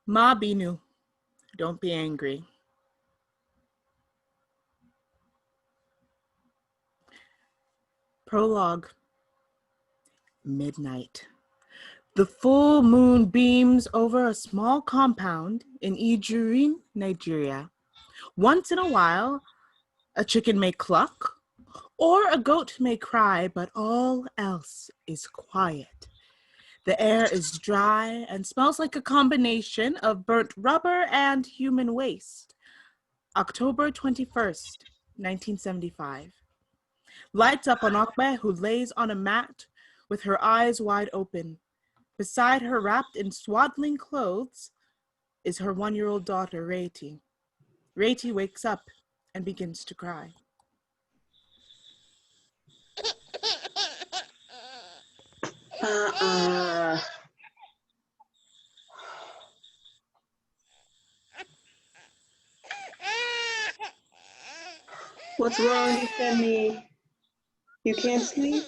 Ma Binu, don't be angry. Prologue. Midnight. The full moon beams over a small compound in Ijurin, Nigeria. Once in a while, a chicken may cluck, or a goat may cry, but all else is quiet. The air is dry and smells like a combination of burnt rubber and human waste. October 21st, 1975. Lights up on Okbe, who lays on a mat with her eyes wide open. Beside her, wrapped in swaddling clothes, is her 1-year-old daughter, Reiti. Reiti wakes up and begins to cry. What's wrong, Sidney? You can't sleep?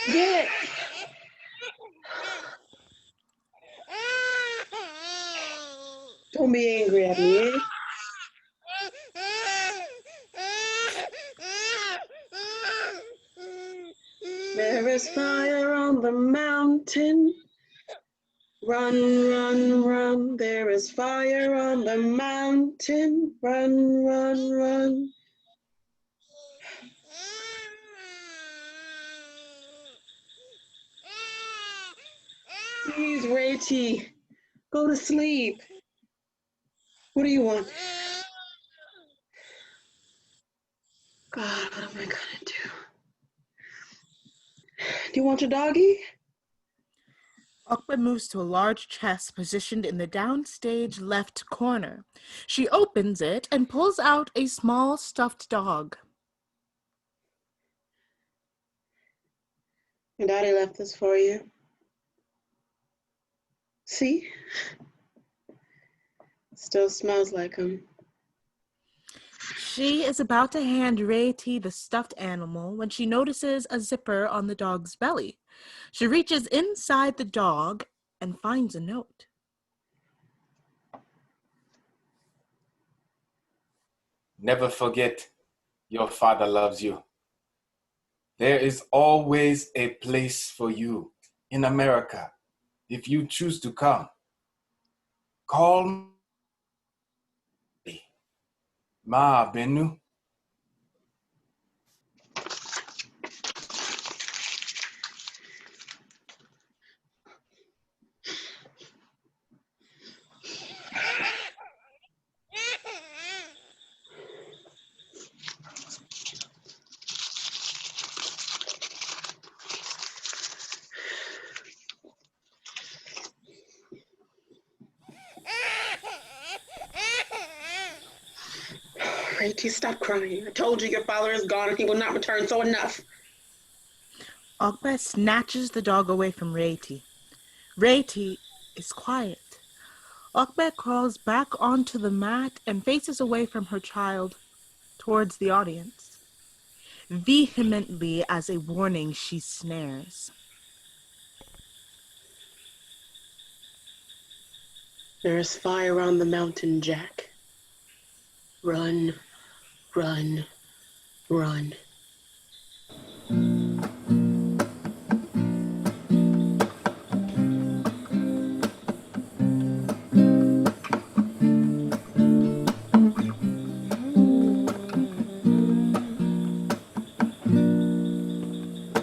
Get it! Don't be angry at me, eh? There is fire on the mountain. Run, run, run. There is fire on the mountain. Run, run, run. Please, Reiti, go to sleep. What do you want? God, what am I gonna do? Do you want your doggy? Okbe moves to a large chest positioned in the downstage left corner. She opens it and pulls out a small stuffed dog. Your daddy left this for you. See? Still smells like him. She is about to hand Reiti the stuffed animal when she notices a zipper on the dog's belly. She reaches inside the dog and finds a note. Never forget, your father loves you. There is always a place for you in America if you choose to come. Call me. Ma Binu. Reiti, stop crying. I told you your father is gone and he will not return, so enough. Okbe snatches the dog away from Reiti. Reiti is quiet. Okbe crawls back onto the mat and faces away from her child towards the audience. Vehemently as a warning, she snares. There is fire on the mountain, Jack. Run, run, run.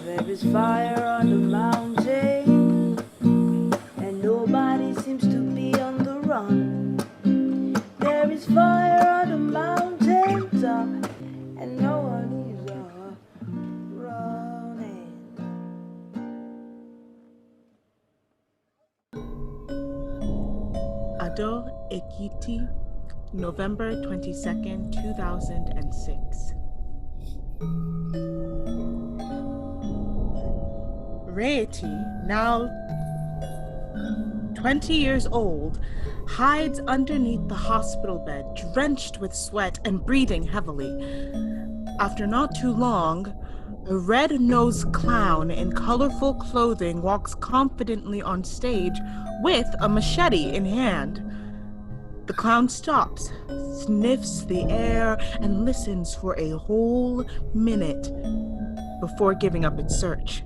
There is fire on the mountain, and nobody seems to be on the run. There is fire on the mountain top, and no one is running. Ado Ekiti, November 22nd, 2006. Reiti, now 20 years old, hides underneath the hospital bed, drenched with sweat and breathing heavily. After not too long, A red-nosed clown in colorful clothing walks confidently on stage with a machete in hand. The clown stops, sniffs the air, and listens for a whole minute before giving up its search.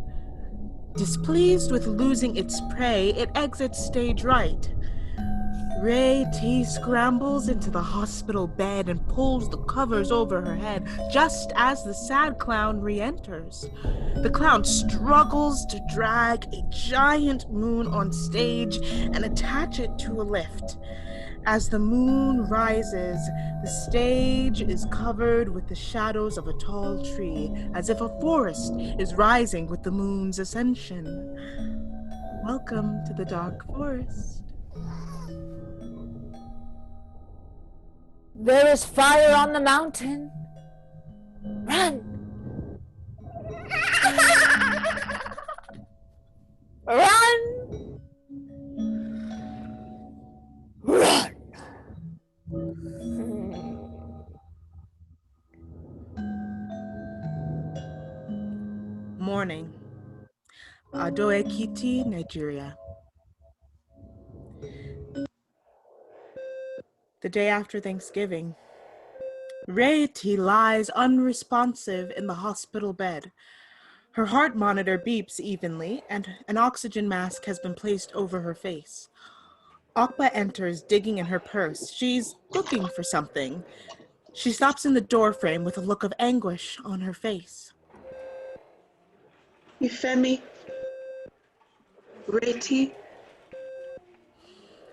Displeased with losing its prey, it exits stage right. Ray T scrambles into the hospital bed and pulls the covers over her head just as the sad clown re-enters. The clown struggles to drag a giant moon on stage and attach it to a lift. As the moon rises, the stage is covered with the shadows of a tall tree, as if a forest is rising with the moon's ascension. Welcome to the dark forest. There is fire on the mountain. Run! Run! Run! Morning. Ado Ekiti, Nigeria. The day after Thanksgiving. Rarity lies unresponsive in the hospital bed. Her heart monitor beeps evenly, and an oxygen mask has been placed over her face. Akba enters, digging in her purse. She's looking for something. She stops in the doorframe with a look of anguish on her face. Ifemi, Reti.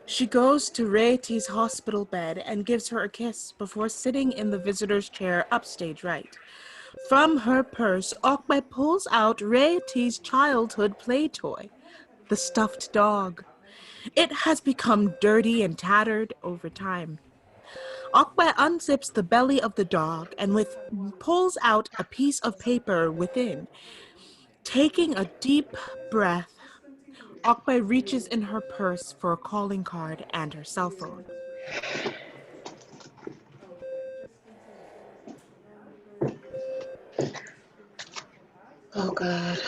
She goes to Rariti's hospital bed and gives her a kiss before sitting in the visitor's chair upstage right. From her purse, Akba pulls out Rariti's childhood play toy, the stuffed dog. It has become dirty and tattered over time. Akba unzips the belly of the dog and pulls out a piece of paper within. Taking a deep breath, Akba reaches in her purse for a calling card and her cell phone. Oh, God.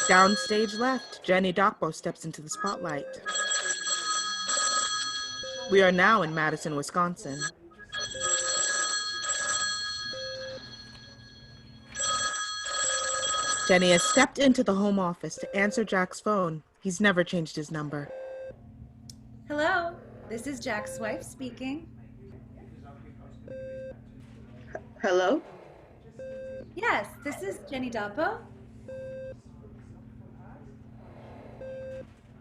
Downstage left, Jenny Dokbo steps into the spotlight. We are now in Madison, Wisconsin. Jenny has stepped into the home office to answer Jack's phone. He's never changed his number. Hello, this is Jack's wife speaking. Hello? Yes, this is Jenny Dapo.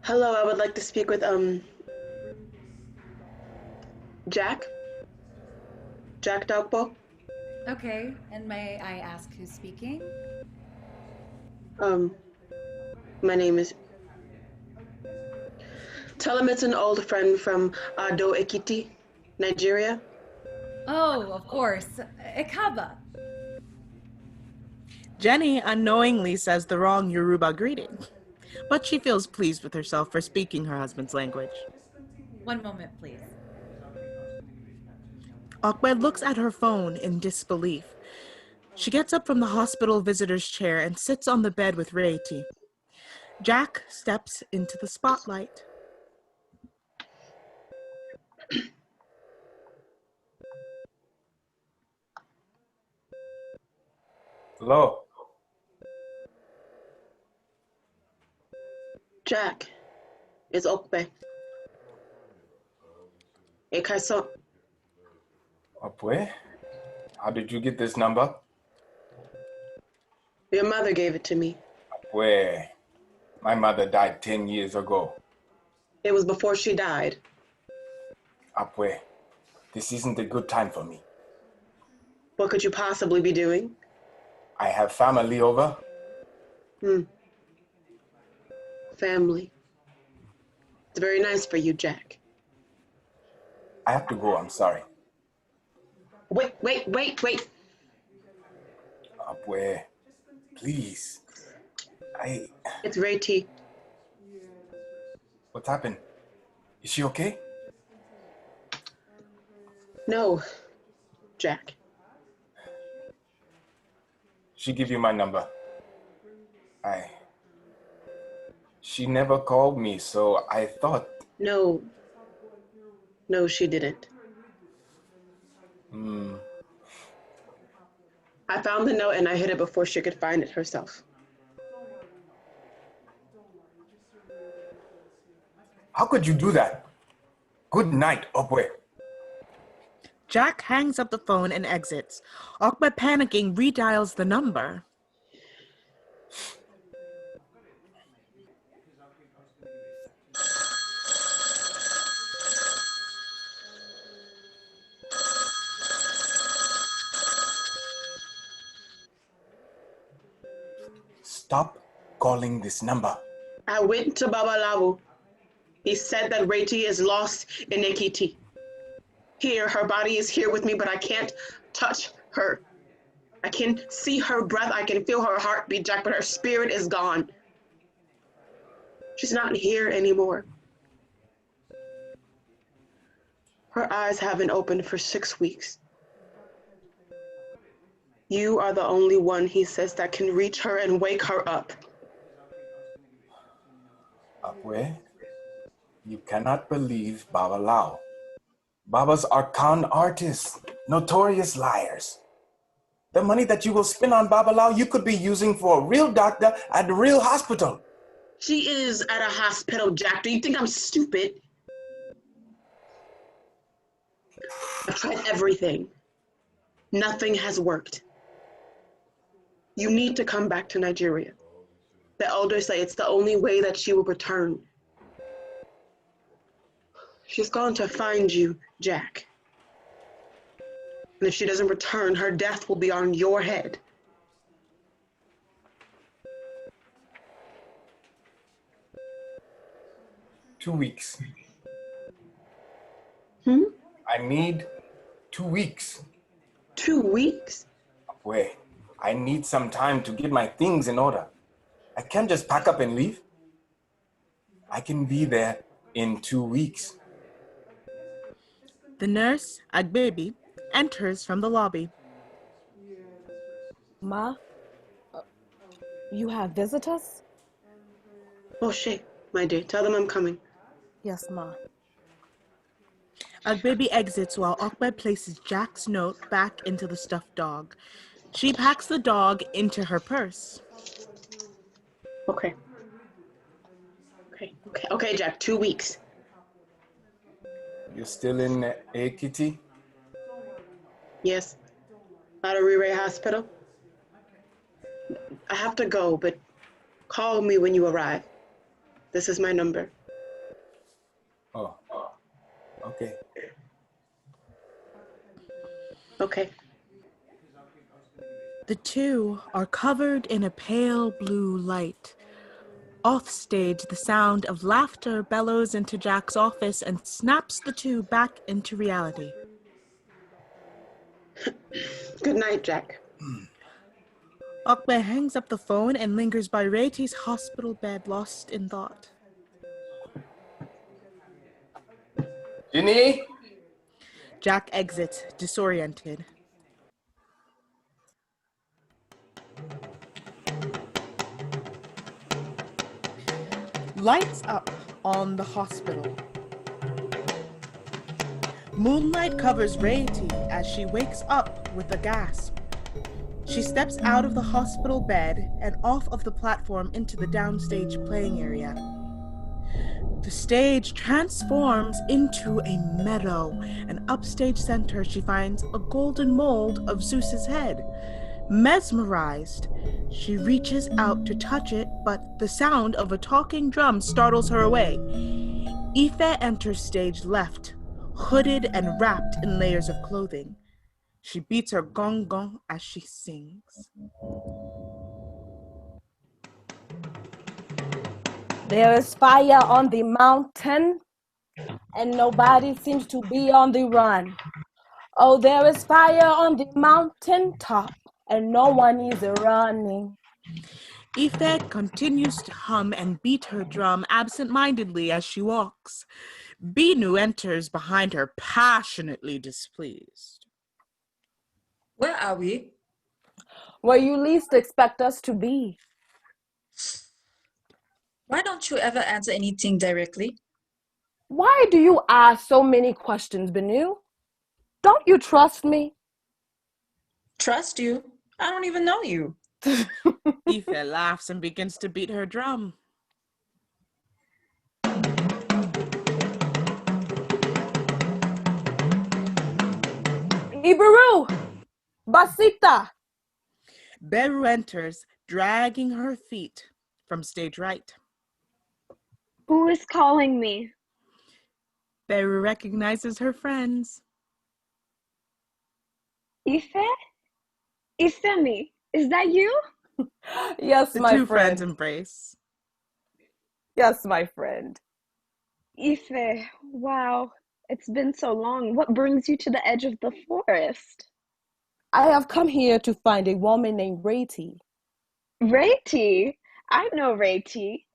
Hello, I would like to speak with, Jack? Jack Dogbo? Okay, and may I ask who's speaking? My name is... Tell him it's an old friend from Ado Ekiti, Nigeria. Oh, of course, Ikaba. Jenny unknowingly says the wrong Yoruba greeting, but she feels pleased with herself for speaking her husband's language. One moment, please. Akba looks at her phone in disbelief. She gets up from the hospital visitor's chair and sits on the bed with Reiti. Jack steps into the spotlight. Hello. Jack, it's Okbe. Ekisola. Apwe? How did you get this number? Your mother gave it to me. Apwe. My mother died 10 years ago. It was before she died. Apwe, this isn't a good time for me. What could you possibly be doing? I have family over. Family. It's very nice for you, Jack. I have to go, I'm sorry. Wait. Apwe, please. It's Ray T. What happened? Is she okay? No, Jack. She give you my number. She never called me, so I thought... No, she didn't. I found the note and I hid it before she could find it herself. How could you do that? Good night, Okwe. Jack hangs up the phone and exits. Okwe, panicking, redials the number. Stop calling this number. I went to Babalawo. He said that Reti is lost in Ekiti. Here, her body is here with me, but I can't touch her. I can see her breath, I can feel her heartbeat, Jack, but her spirit is gone. She's not here anymore. Her eyes haven't opened for 6 weeks. You are the only one, he says, that can reach her and wake her up. Okwe, you cannot believe Babalao. Babas are con artists, notorious liars. The money that you will spend on Babalao, you could be using for a real doctor at the real hospital. She is at a hospital, Jack. Do you think I'm stupid? I've tried everything. Nothing has worked. You need to come back to Nigeria. The elders say it's the only way that she will return. She's gone to find you, Jack. And if she doesn't return, her death will be on your head. Two weeks. I need 2 weeks. 2 weeks? Wait, I need some time to get my things in order. I can't just pack up and leave. I can be there in 2 weeks. The nurse, Agbebi, enters from the lobby. Ma, you have visitors? Oh shit, my dear. Tell them I'm coming. Yes, Ma. Agbebi exits while Okwe places Jack's note back into the stuffed dog. She packs the dog into her purse. Okay, Jack, 2 weeks. You're still in Ekiti? Yes. At Arizsia Hospital. I have to go, but call me when you arrive. This is my number. Oh, okay. Okay. The two are covered in a pale blue light. Offstage, the sound of laughter bellows into Jack's office and snaps the two back into reality. Good night, Jack. Okwe hangs up the phone and lingers by Reti's hospital bed, lost in thought. Ginny? Jack exits, disoriented. Lights up on the hospital. Moonlight covers Reti as she wakes up with a gasp. She steps out of the hospital bed and off of the platform into the downstage playing area. The stage transforms into a meadow, and upstage center she finds a golden mold of Zeus's head. Mesmerized, she reaches out to touch it, but the sound of a talking drum startles her away. Ife enters stage left, hooded and wrapped in layers of clothing. She beats her gong gong as she sings. There is fire on the mountain, and nobody seems to be on the run. Oh, there is fire on the mountain top, and no one is running. Ife continues to hum and beat her drum absent-mindedly as she walks. Binu enters behind her, passionately displeased. Where are we? Where you least expect us to be. Why don't you ever answer anything directly? Why do you ask so many questions, Binu? Don't you trust me? Trust you? I don't even know you. Ife laughs and begins to beat her drum. Ibaru! Basita! Beru enters, dragging her feet from stage right. Who is calling me? Beru recognizes her friends. Ife? Ifemi, is that you? Yes, The my two friend. friends embrace. Yes, my friend. Ife, wow, it's been so long. What brings you to the edge of the forest? I have come here to find a woman named Rati. Rati? I know Rati.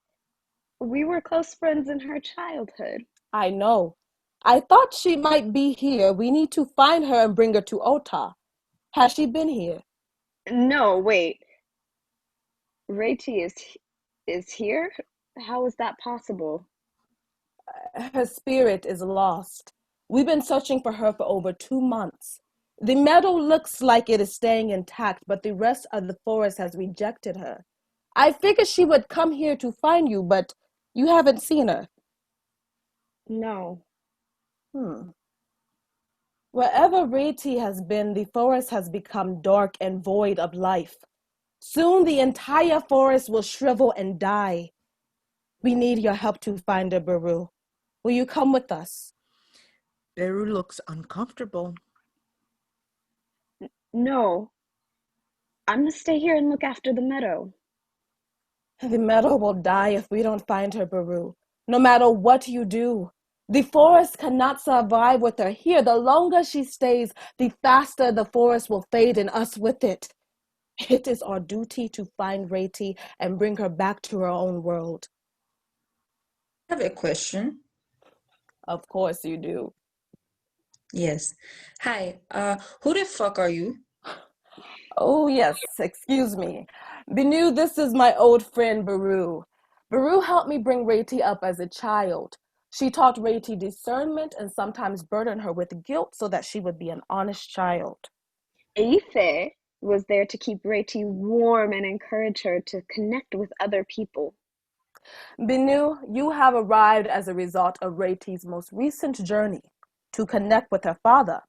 We were close friends in her childhood. I know. I thought she might be here. We need to find her and bring her to Ota. Has she been here? No, wait. Rati is here? How is that possible? Her spirit is lost. We've been searching for her for over 2 months. The meadow looks like it is staying intact, but the rest of the forest has rejected her. I figured she would come here to find you, but you haven't seen her. No. Wherever Rati has been, the forest has become dark and void of life. Soon the entire forest will shrivel and die. We need your help to find her, Beru. Will you come with us? Beru looks uncomfortable. No. I'm gonna stay here and look after the meadow. The meadow will die if we don't find her, Beru. No matter what you do. The forest cannot survive with her here. The longer she stays, the faster the forest will fade and us with it. It is our duty to find Rati and bring her back to her own world. I have a question. Of course you do. Yes. Hi, who the fuck are you? Oh, yes, excuse me. Binu, this is my old friend Beru. Beru helped me bring Rati up as a child. She taught Rati discernment and sometimes burdened her with guilt so that she would be an honest child. Ife was there to keep Rati warm and encourage her to connect with other people. Binu, you have arrived as a result of Rati's most recent journey to connect with her father.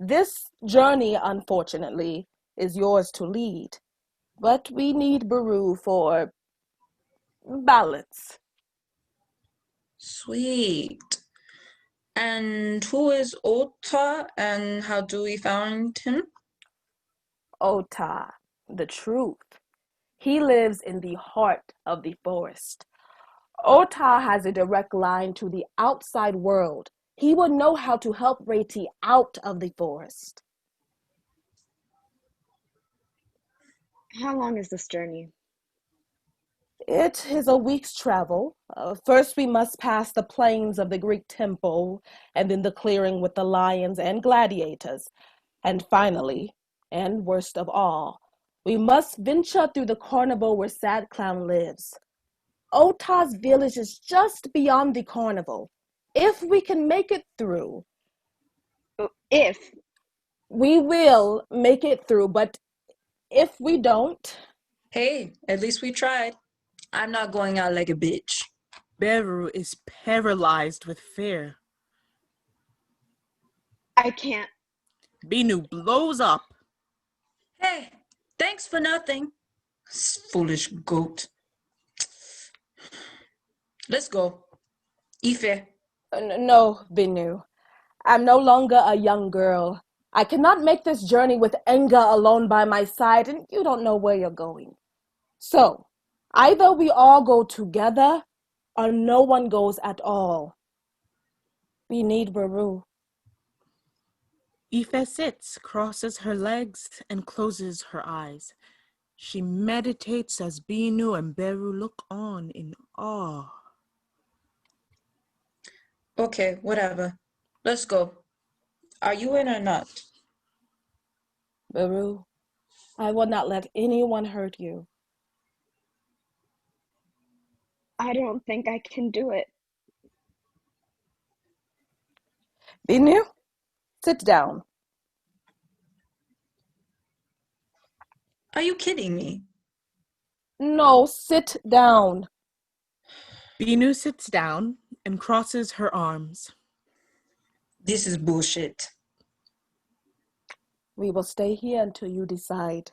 This journey, unfortunately, is yours to lead, but we need Beru for balance. Sweet. And who is Ota and how do we find him? Ota, the truth. He lives in the heart of the forest. Ota has a direct line to the outside world. He would know how to help Rati out of the forest. How long is this journey? It is a week's travel. First, we must pass the plains of the Greek temple, and then the clearing with the lions and gladiators. And finally, and worst of all, we must venture through the carnival where Sad Clown lives. Ota's village is just beyond the carnival. If we can make it through, If. we will make it through, but if we don't... Hey, at least we tried. I'm not going out like a bitch. Beru is paralyzed with fear. I can't. Binu blows up. Hey, thanks for nothing. Foolish goat. Let's go. Ife. No, Binu. I'm no longer a young girl. I cannot make this journey with anger alone by my side, and you don't know where you're going. So, either we all go together, or no one goes at all. We need Beru. Ife sits, crosses her legs, and closes her eyes. She meditates as Binu and Beru look on in awe. Okay, whatever. Let's go. Are you in or not? Beru, I will not let anyone hurt you. I don't think I can do it. Binu, sit down. Are you kidding me? No, sit down. Binu sits down and crosses her arms. This is bullshit. We will stay here until you decide.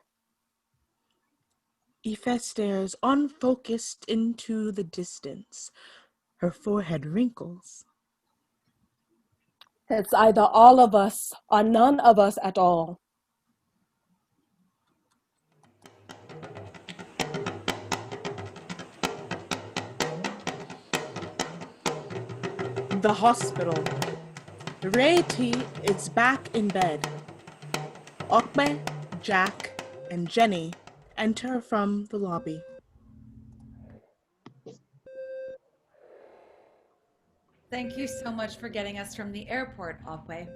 Aoife stares unfocused into the distance. Her forehead wrinkles. It's either all of us or none of us at all. The hospital. Rarity is back in bed. Okbe, Jack, and Jenny enter from the lobby. Thank you so much for getting us from the airport, Okwe.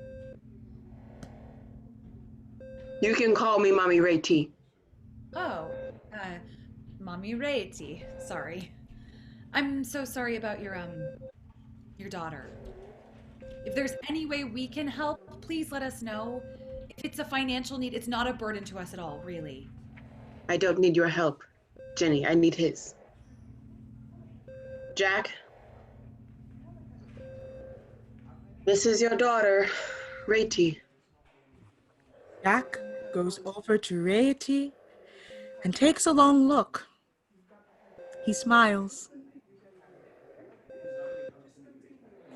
You can call me Mommy Ray-T. Oh, Mommy Rarity. Sorry. I'm so sorry about your daughter. If there's any way we can help, please let us know. If it's a financial need, it's not a burden to us at all, really. I don't need your help, Jenny. I need his. Jack, this is your daughter, Ray-T. Jack goes over to Rarity and takes a long look. He smiles.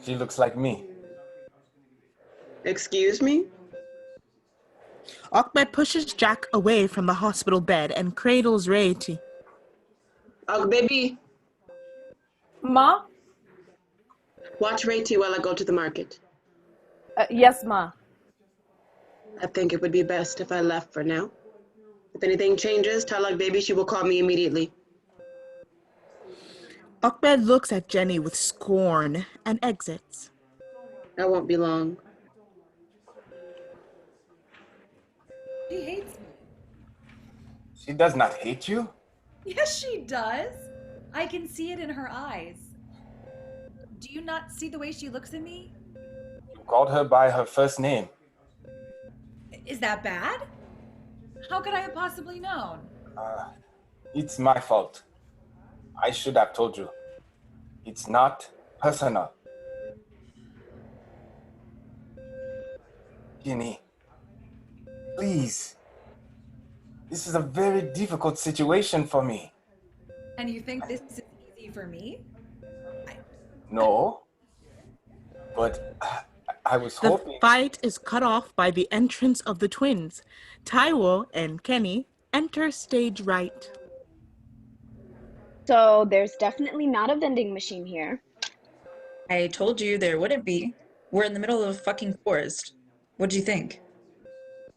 She looks like me. Excuse me? Okbe pushes Jack away from the hospital bed and cradles Rarity. Baby, Ma? watch Ray-T while I go to the market. Yes, Ma. I think it would be best if I left for now. If anything changes, tell Baby she will call me immediately. Okbe looks at Jenny with scorn and exits. I won't be long. She hates me. She does not hate you? Yes, she does. I can see it in her eyes. Do you not see the way she looks at me? You called her by her first name. Is that bad? How could I have possibly known? It's my fault. I should have told you. It's not personal. Jenny, please. This is a very difficult situation for me. And you think this is easy for me? No, but I was The hoping... fight is cut off by the entrance of the twins. Taiwo and Kenny enter stage right. So there's definitely not a vending machine here. I told you there wouldn't be. We're in the middle of a fucking forest. What do you think?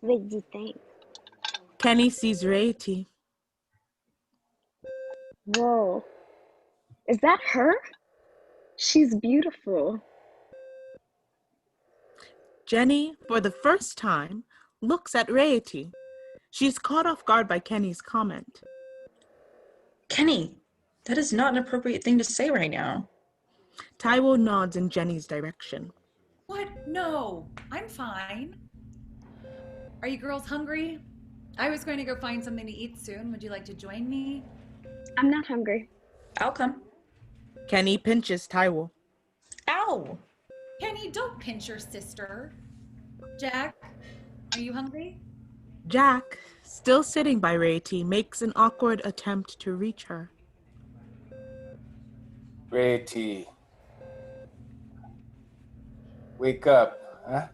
What do you think? Kenny sees Rarity. Whoa. Is that her? She's beautiful. Jenny, for the first time, looks at Rarity. She's caught off guard by Kenny's comment. Kenny, that is not an appropriate thing to say right now. Taiwo nods in Jenny's direction. What? No, I'm fine. Are you girls hungry? I was going to go find something to eat soon. Would you like to join me? I'm not hungry. I'll come. Kenny pinches Taiwo. Ow! Kenny, don't pinch your sister. Jack, are you hungry? Jack, still sitting by Rarity, makes an awkward attempt to reach her. Rarity. Wake up, huh?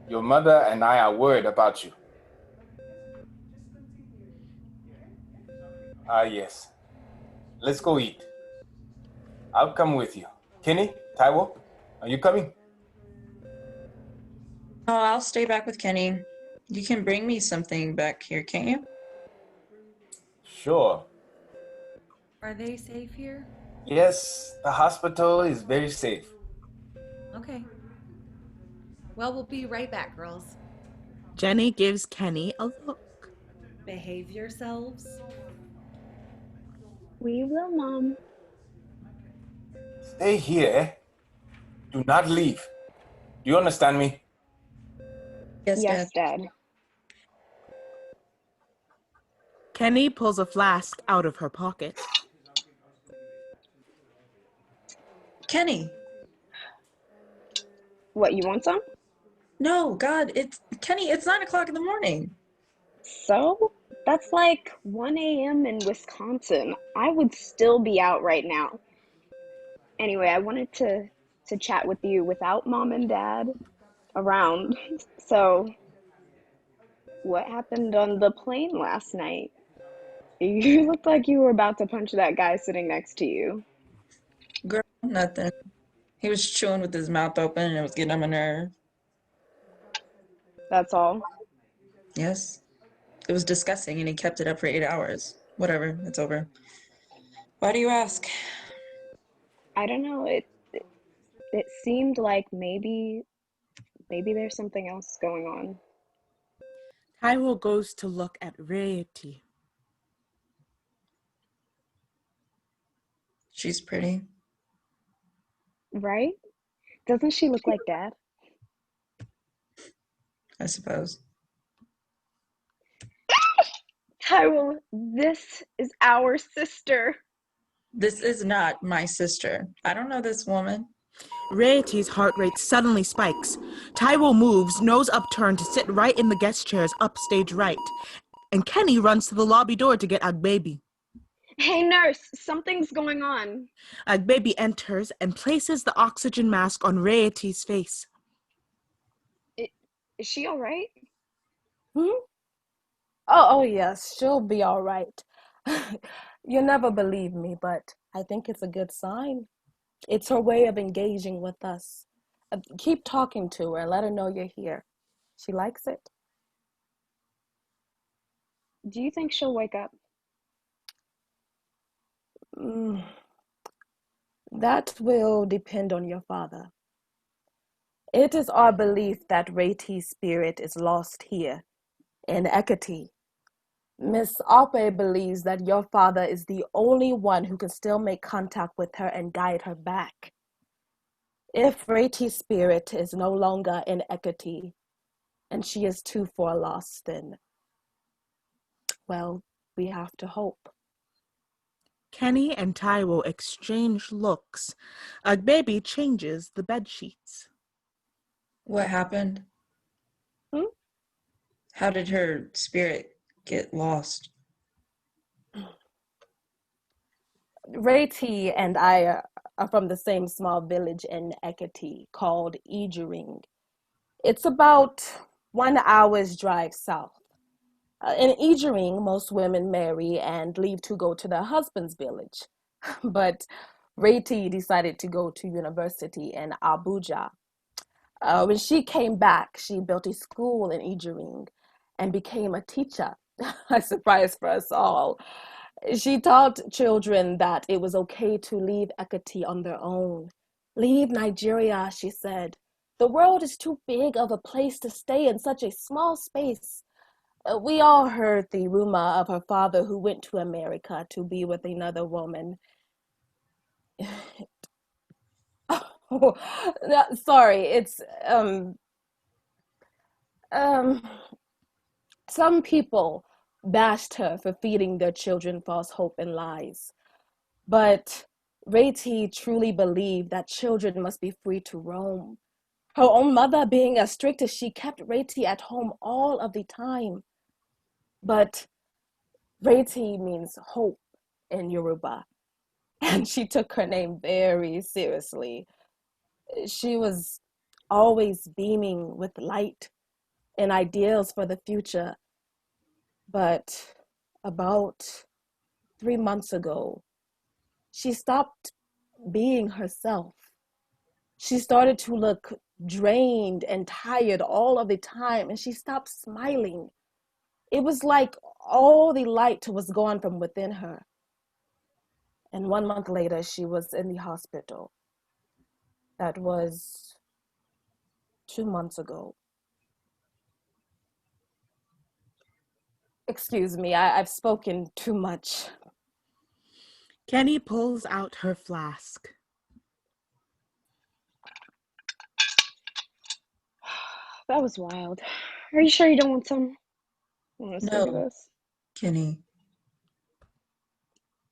Your mother and I are worried about you. Yes. Let's go eat. I'll come with you. Kenny, Taiwo, are you coming? Oh, I'll stay back with Kenny. You can bring me something back here, can't you? Sure. Are they safe here? Yes, the hospital is very safe. Okay. Well, we'll be right back, girls. Jenny gives Kenny a look. Behave yourselves. We will, Mom. Stay here. Do not leave. Do you understand me? Yes, Dad. Yes, Dad. Kenny pulls a flask out of her pocket. Kenny. What, you want some? No, God, it's Kenny, it's 9 o'clock in the morning. So? That's like 1 a.m. in Wisconsin. I would still be out right now. Anyway, I wanted to chat with you without Mom and Dad around. So, what happened on the plane last night? You looked like you were about to punch that guy sitting next to you. Girl, nothing. He was chewing with his mouth open and it was getting on my nerve. That's all. Yes. It was disgusting and he kept it up for 8 hours. Whatever, it's over. Why do you ask? I don't know. It seemed like maybe there's something else going on. Taiwo goes to look at Rarity. She's pretty. Right? Doesn't she look like Dad? I suppose. Taiwo, this is our sister. This is not my sister. I don't know this woman. Rarity's heart rate suddenly spikes. Taiwo moves, nose upturned, to sit right in the guest chairs upstage right. And Kenny runs to the lobby door to get Agbaby. Hey, nurse, something's going on. Agbaby enters and places the oxygen mask on Rarity's face. Is she all right? Oh, yes, she'll be all right. You never believe me, but I think it's a good sign. It's her way of engaging with us. Keep talking to her and let her know you're here. She likes it. Do you think she'll wake up? That will depend on your father. It is our belief that Rati's spirit is lost here in Ekati. Miss Ape believes that your father is the only one who can still make contact with her and guide her back. If Rati's spirit is no longer in Ekati and she is too far lost, then, well, we have to hope. Kenny and Taiwo exchange looks. Agbaby changes the bed sheets. What happened? How did her spirit get lost? Rati and I are from the same small village in Ekati called Ijering. It's about 1 hour's drive south. In Ijering, most women marry and leave to go to their husband's village. But Rati decided to go to university in Abuja. When she came back, she built a school in Ijering and became a teacher. A surprise for us all. She taught children that it was okay to leave Ekati on their own. Leave Nigeria, she said. The world is too big of a place to stay in such a small space. We all heard the rumor of her father who went to America to be with another woman. Oh, sorry, it's some people bashed her for feeding their children false hope and lies. But Rati truly believed that children must be free to roam. Her own mother, being as strict as she, kept Rati at home all of the time. But Rati means hope in Yoruba, and she took her name very seriously. She was always beaming with light and ideals for the future. But about 3 months ago, she stopped being herself. She started to look drained and tired all of the time, and she stopped smiling. It was like all the light was gone from within her. And 1 month later, she was in the hospital. That was 2 months ago. Excuse me, I've spoken too much. Kenny pulls out her flask. That was wild. Are you sure you don't want some? I want to sip of No, this. Kenny.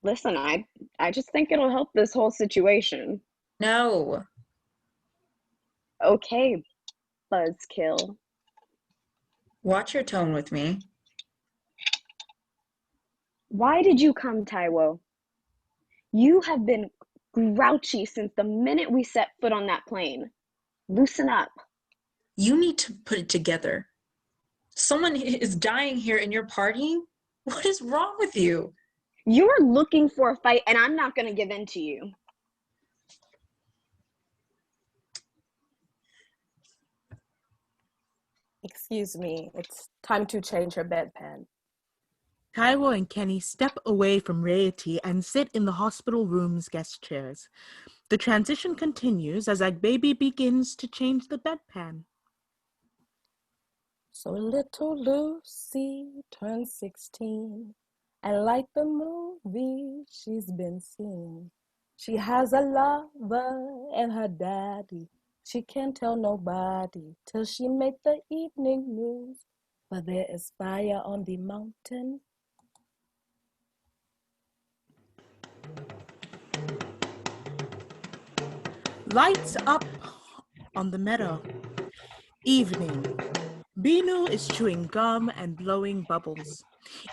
Listen, I just think it'll help this whole situation. No. Okay, buzzkill. Watch your tone with me. Why did you come, Taiwo? You have been grouchy since the minute we set foot on that plane. Loosen up. You need to put it together. Someone is dying here and you're partying? What is wrong with you? You're looking for a fight, and I'm not going to give in to you. Excuse me, it's time to change her bedpan. Taiwo and Kenny step away from Rarity and sit in the hospital room's guest chairs. The transition continues as Agbaby begins to change the bedpan. So little Lucy turned 16, and like the movie she's been seeing, she has a lover and her daddy. She can't tell nobody till she make the evening news. But there is fire on the mountain. Lights up on the meadow. Evening. Binu is chewing gum and blowing bubbles.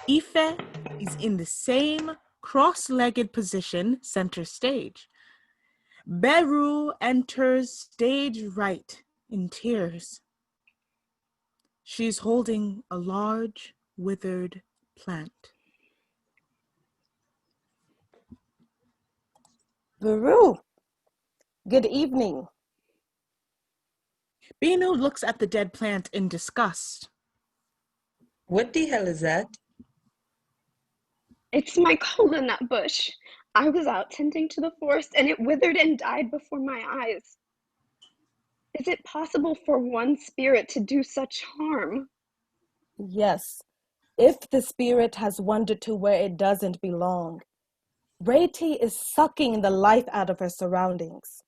Ife is in the same cross-legged position, center stage. Beru enters stage right in tears. She's holding a large, withered plant. Baru, good evening. Binu looks at the dead plant in disgust. What the hell is that? It's my cola nut bush. I was out tending to the forest, and it withered and died before my eyes. Is it possible for one spirit to do such harm? Yes, if the spirit has wandered to where it doesn't belong. Rarity is sucking the life out of her surroundings.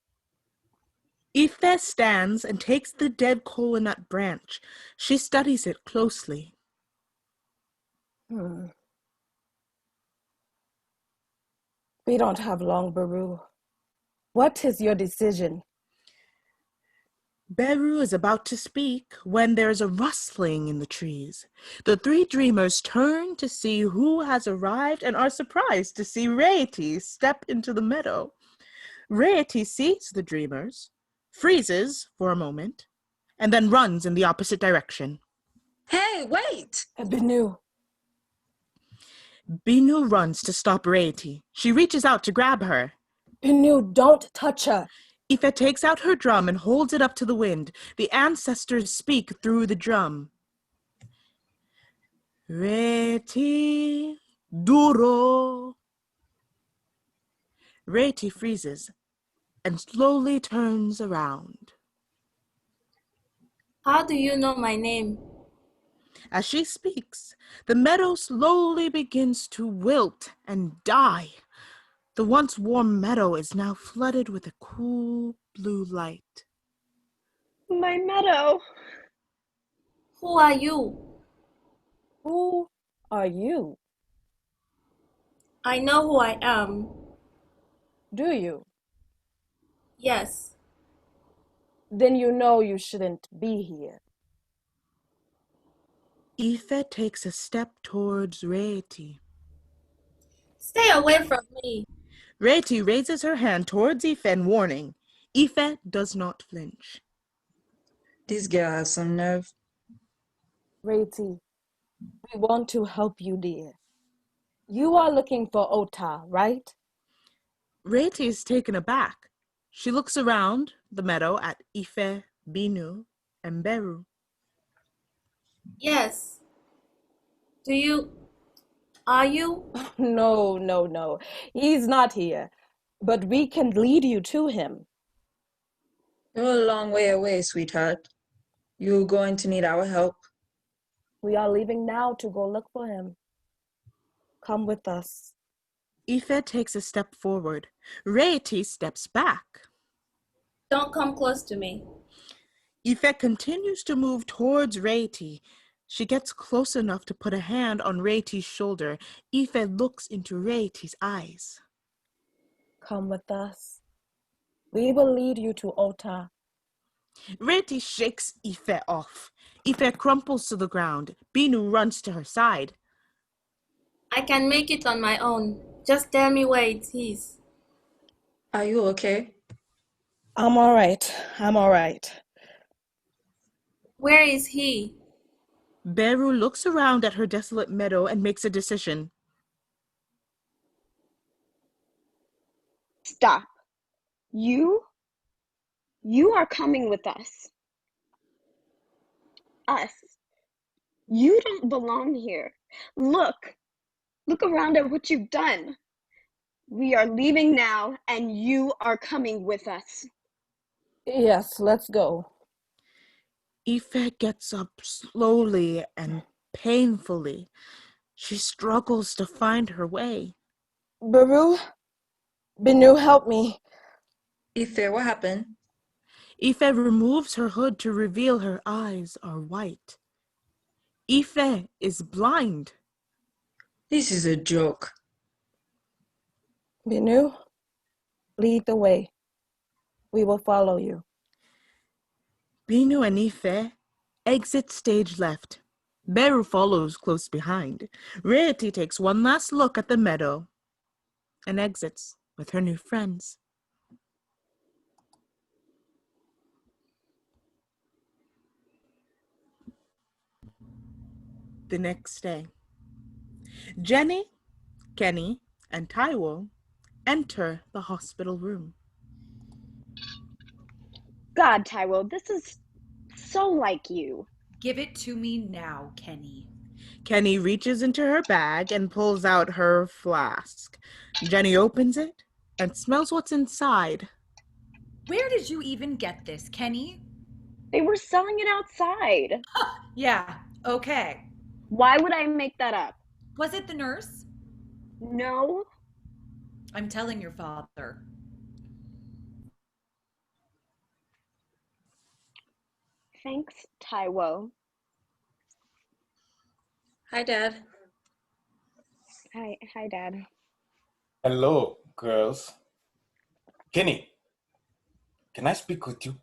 Ife stands and takes the dead cola nut branch. She studies it closely. We don't have long, Baru. What is your decision? Beru is about to speak when there's a rustling in the trees. The three dreamers turn to see who has arrived and are surprised to see Rarity step into the meadow. Rarity sees the dreamers, freezes for a moment, and then runs in the opposite direction. Hey, wait! Binu. Binu runs to stop Rarity. She reaches out to grab her. Binu, don't touch her. Ife takes out her drum and holds it up to the wind. The ancestors speak through the drum. Reti duro. Reti freezes and slowly turns around. How do you know my name? As she speaks, the meadow slowly begins to wilt and die. The once warm meadow is now flooded with a cool blue light. My meadow. Who are you? Who are you? I know who I am. Do you? Yes. Then you know you shouldn't be here. Ife takes a step towards Rarity. Stay away from me. Rarity raises her hand towards Ife in warning. Ife does not flinch. This girl has some nerve. Rarity, we want to help you, dear. You are looking for Ota, right? Rarity is taken aback. She looks around the meadow at Ife, Binu, and Beru. Yes. Do you Are you? No, no, no. He's not here. But we can lead you to him. You're a long way away, sweetheart. You're going to need our help. We are leaving now to go look for him. Come with us. Ife takes a step forward. Rarity steps back. Don't come close to me. Ife continues to move towards Rarity. She gets close enough to put a hand on Rarity's shoulder. Ife looks into Rarity's eyes. Come with us. We will lead you to Ota. Rarity shakes Ife off. Ife crumples to the ground. Binu runs to her side. I can make it on my own. Just tell me where it is. Are you okay? I'm all right. Where is he? Beru looks around at her desolate meadow and makes a decision. Stop. You are coming with us. Us. You don't belong here. Look around at what you've done. We are leaving now, and you are coming with us. Yes, let's go. Ife gets up slowly and painfully. She struggles to find her way. Binu, help me. Ife, what happened? Ife removes her hood to reveal her eyes are white. Ife is blind. This is a joke. Binu, lead the way. We will follow you. Binu and Ife exit stage left. Beru follows close behind. Rarity takes one last look at the meadow and exits with her new friends. The next day, Jenny, Kenny, and Taiwo enter the hospital room. God, Taiwo, this is so like you. Give it to me now, Kenny. Kenny reaches into her bag and pulls out her flask. Jenny opens it and smells what's inside. Where did you even get this, Kenny? They were selling it outside. Yeah, okay. Why would I make that up? Was it the nurse? No. I'm telling your father. Thanks, Taiwo. Hi, Dad. Hi, Dad. Hello, girls. Kenny, can I speak with you?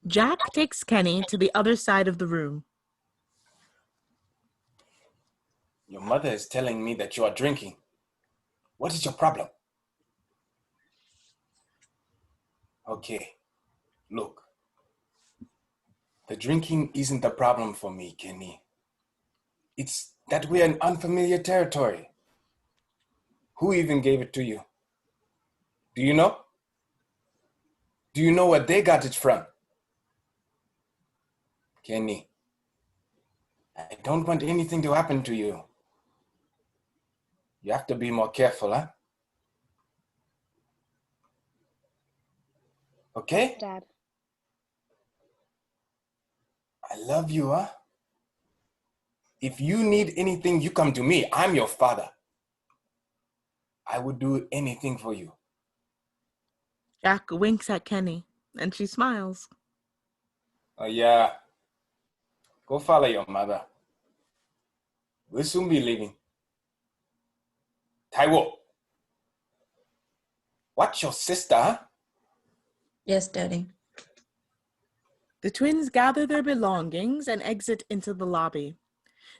Jack takes Kenny to the other side of the room. Your mother is telling me that you are drinking. What is your problem? Okay, look. The drinking isn't a problem for me, Kenny. It's that we're in unfamiliar territory. Who even gave it to you? Do you know? Do you know where they got it from? Kenny, I don't want anything to happen to you. You have to be more careful, huh? Okay? Dad. I love you, huh? If you need anything, you come to me. I'm your father. I would do anything for you. Jack winks at Kenny and she smiles. Oh, yeah. Go follow your mother. We'll soon be leaving. Taiwo. Watch your sister, huh? Yes, Daddy. The twins gather their belongings and exit into the lobby.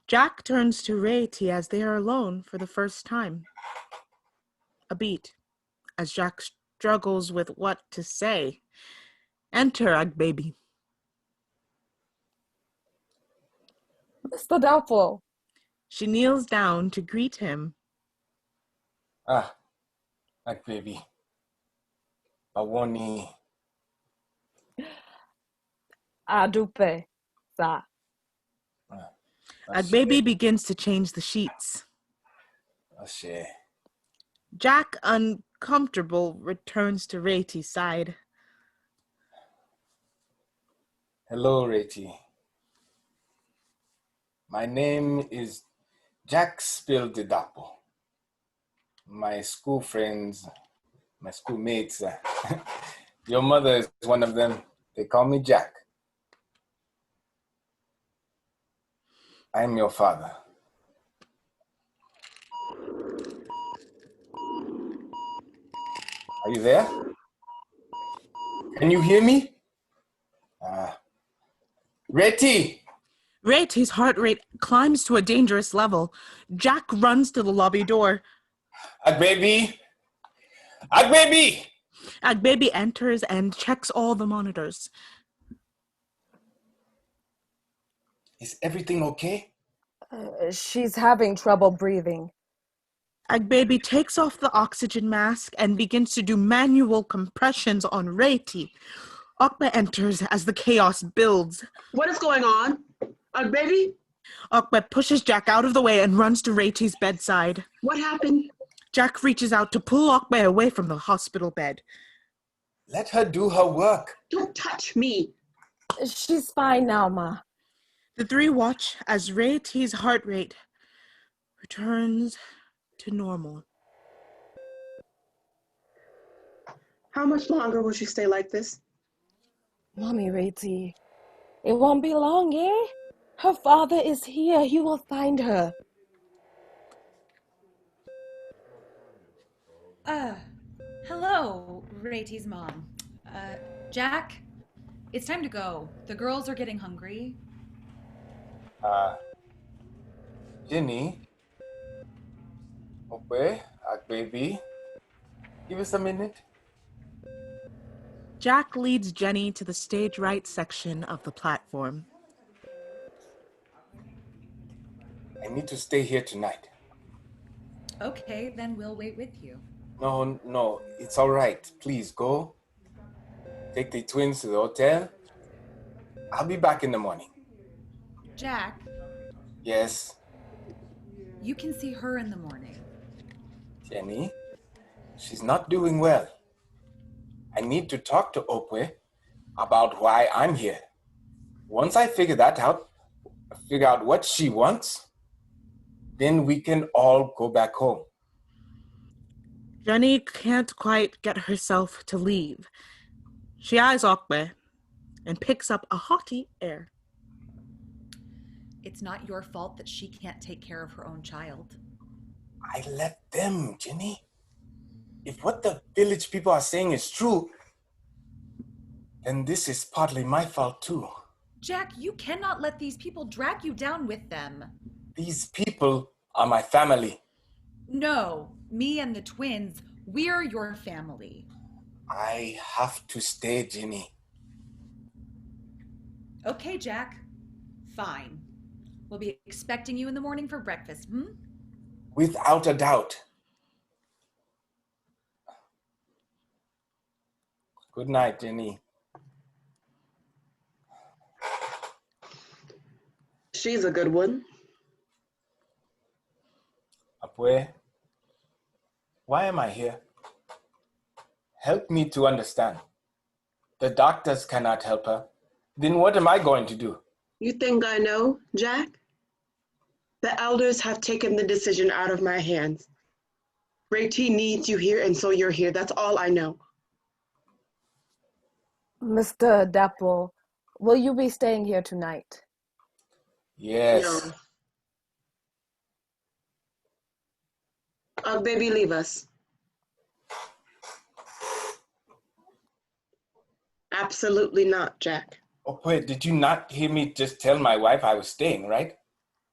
Jack turns to Rarity as they are alone for the first time. A beat, as Jack struggles with what to say. Enter Agbaby. Mr. Doubtful. She kneels down to greet him. Ah, like baby. Awoni. Adupe. Sa. Agbaby begins to change the sheets. Ashe. Jack, uncomfortable, returns to Rati's side. Hello, Rati. My name is Jack Spildidapo. My school friends, my schoolmates, your mother is one of them. They call me Jack. I'm your father. Are you there? Can you hear me? Rati! Rati's heart rate climbs to a dangerous level. Jack runs to the lobby door. Agbaby! Agbaby! Agbaby enters and checks all the monitors. Is everything okay? She's having trouble breathing. Agbaby takes off the oxygen mask and begins to do manual compressions on Rati. Okbe enters as the chaos builds. What is going on? Baby? Okbe pushes Jack out of the way and runs to Rati's bedside. What happened? Jack reaches out to pull Okbe away from the hospital bed. Let her do her work. Don't touch me. She's fine now, Ma. The three watch as Rati's heart rate returns to normal. How much longer will she stay like this? Mommy Rati, it won't be long, eh? Her father is here. He will find her. Hello, Rati's mom. Jack, it's time to go. The girls are getting hungry. Jenny? Okay, baby. Give us a minute. Jack leads Jenny to the stage right section of the platform. I need to stay here tonight. Okay, then we'll wait with you. No, it's all right. Please go. Take the twins to the hotel. I'll be back in the morning. Jack, Yes, you can see her in the morning. Jenny. She's not doing well. I need to talk to Okwe about why I'm here. Once I figure that out, figure out what she wants, then we can all go back home. Jenny can't quite get herself to leave. She eyes Okbe and picks up a haughty air. It's not your fault that she can't take care of her own child. I let them, Jenny. If what the village people are saying is true, then this is partly my fault too. Jack, you cannot let these people drag you down with them. These people are my family. No, me and the twins, we're your family. I have to stay, Jenny. Okay, Jack. Fine. We'll be expecting you in the morning for breakfast, Without a doubt. Good night, Jenny. She's a good one. Apwe, why am I here? Help me to understand. The doctors cannot help her. Then what am I going to do? You think I know, Jack? The elders have taken the decision out of my hands. Rati needs you here, and so you're here. That's all I know. Mr. Dapple, will you be staying here tonight? Yes. No. Baby, leave us. Absolutely not, Jack. Oh, wait, did you not hear me just tell my wife I was staying, right?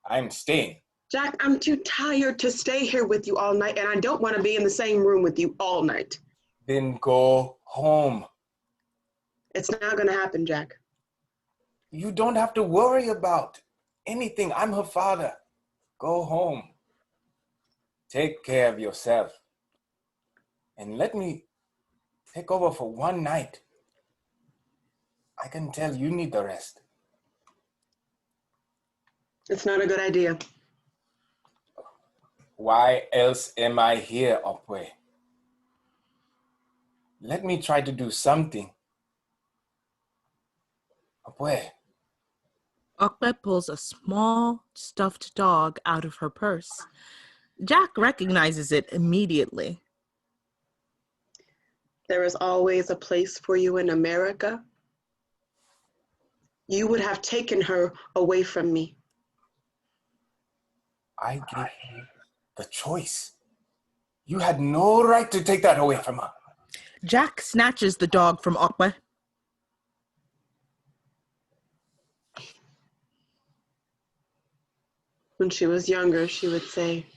I'm staying. Jack, I'm too tired to stay here with you all night, and I don't want to be in the same room with you all night. Then go home. It's not going to happen, Jack. You don't have to worry about anything. I'm her father. Go home. Take care of yourself. And let me take over for one night. I can tell you need the rest. It's not a good idea. Why else am I here, Okwe? Let me try to do something. Okwe. Okwe pulls a small stuffed dog out of her purse. Jack recognizes it immediately. There is always a place for you in America. You would have taken her away from me. I gave you the choice. You had no right to take that away from her. Jack snatches the dog from Okwe. When she was younger, she would say,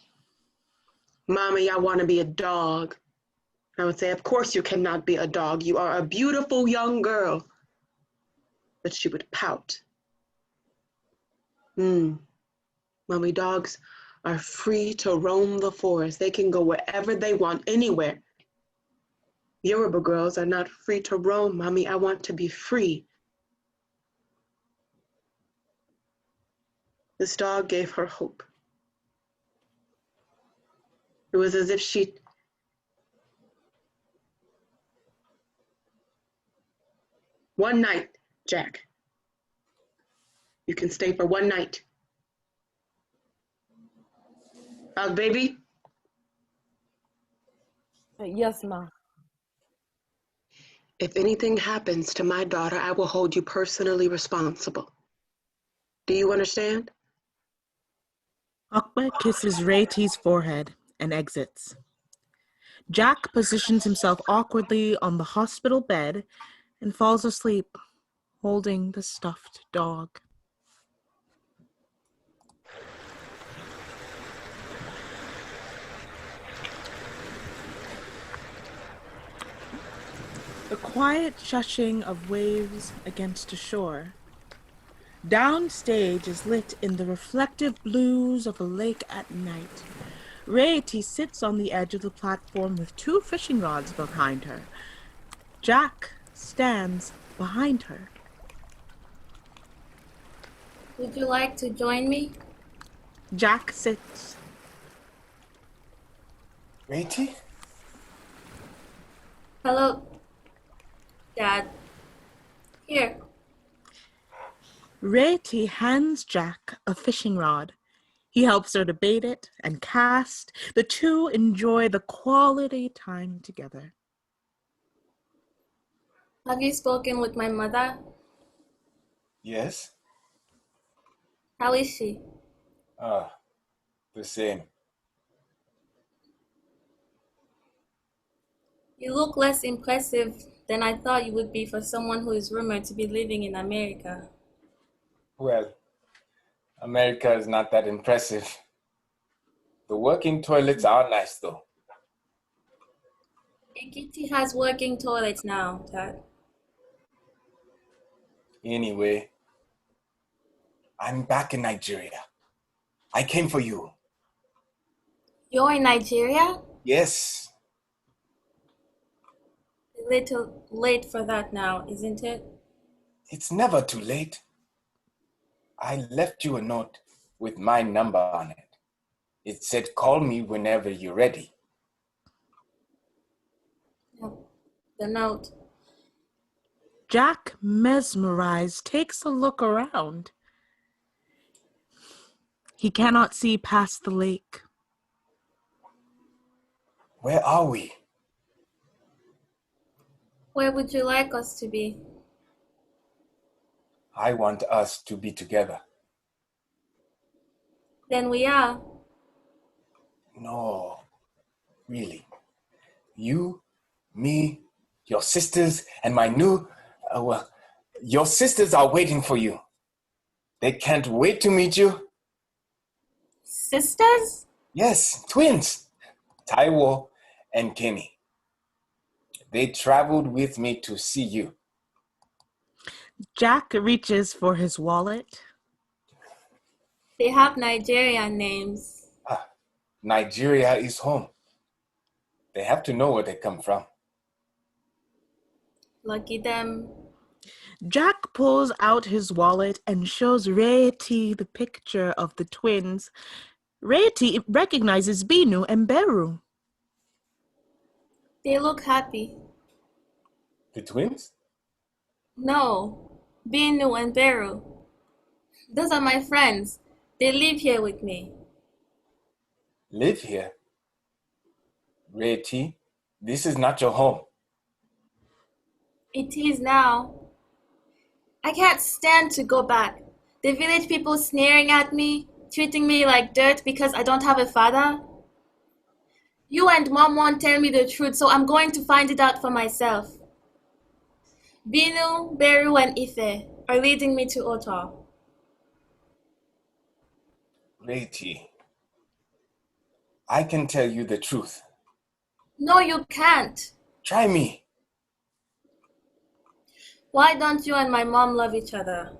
"Mommy, I want to be a dog." I would say, "Of course you cannot be a dog. You are a beautiful young girl." But she would pout. Mommy, dogs are free to roam the forest. They can go wherever they want, anywhere. Yoruba girls are not free to roam. Mommy, I want to be free. This dog gave her hope. It was as if she one night, Jack. You can stay for one night. Baby? Yes, Ma. If anything happens to my daughter, I will hold you personally responsible. Do you understand? Okwe kisses Rayti's forehead and exits. Jack positions himself awkwardly on the hospital bed and falls asleep, holding the stuffed dog. The quiet shushing of waves against the shore. Downstage is lit in the reflective blues of a lake at night. Rayty sits on the edge of the platform with 2 fishing rods behind her. Jack stands behind her. Would you like to join me? Jack sits. Rayty? Hello, Dad. Here. Rayty hands Jack a fishing rod. He helps her to bait it and cast. The two enjoy the quality time together. Have you spoken with my mother? Yes? How is she? The same. You look less impressive than I thought you would be for someone who is rumored to be living in America. Well, America is not that impressive. The working toilets are nice, though. Ekiti has working toilets now, Dad. Anyway, I'm back in Nigeria. I came for you. You're in Nigeria? Yes. A little late for that now, isn't it? It's never too late. I left you a note with my number on it. It said, call me whenever you're ready. The note. Jack, mesmerized, takes a look around. He cannot see past the lake. Where are we? Where would you like us to be? I want us to be together. Then we are. No, really. You, me, your sisters, and my new... your sisters are waiting for you. They can't wait to meet you. Sisters? Yes, twins. Taiwo and Kenny. They traveled with me to see you. Jack reaches for his wallet. They have Nigerian names. Nigeria is home. They have to know where they come from. Lucky them. Jack pulls out his wallet and shows Rayty the picture of the twins. Reti recognizes Binu and Beru. They look happy. The twins? No, Binu and Beru. Those are my friends. They live here with me. Live here? Reti, this is not your home. It is now. I can't stand to go back. The village people sneering at me, treating me like dirt because I don't have a father. You and Mom won't tell me the truth, so I'm going to find it out for myself. Binu, Beru, and Ife are leading me to Ota. Reti, I can tell you the truth. No, you can't. Try me. Why don't you and my mom love each other?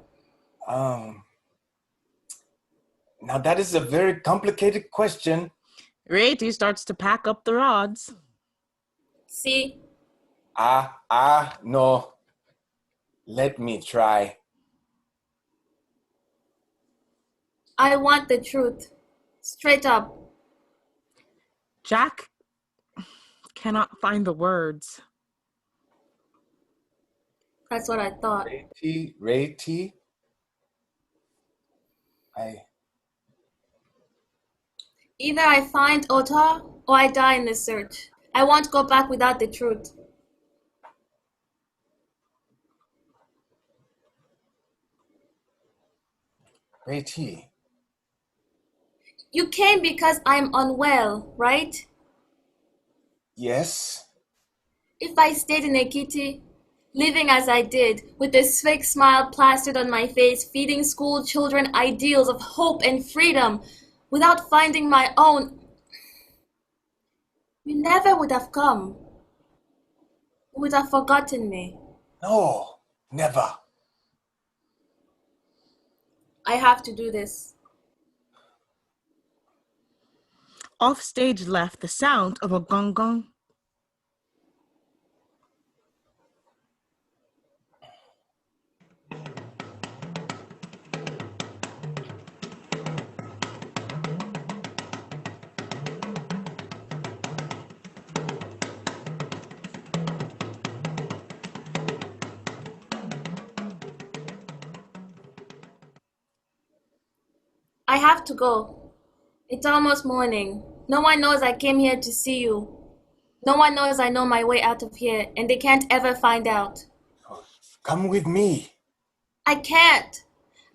Now that is a very complicated question. Reti starts to pack up the rods. See? No. Let me try. I want the truth. Straight up. Jack cannot find the words. That's what I thought. Reti, Either I find Ota or I die in the search. I won't go back without the truth. Reti. You came because I'm unwell, right? Yes. If I stayed in Ekiti, living as I did, with a fake smile plastered on my face, feeding school children ideals of hope and freedom, without finding my own, you never would have come. You would have forgotten me. No, never. I have to do this. Off stage left the sound of a gong gong. I have to go. It's almost morning. No one knows I came here to see you. No one knows I know my way out of here, and they can't ever find out. Come with me. I can't.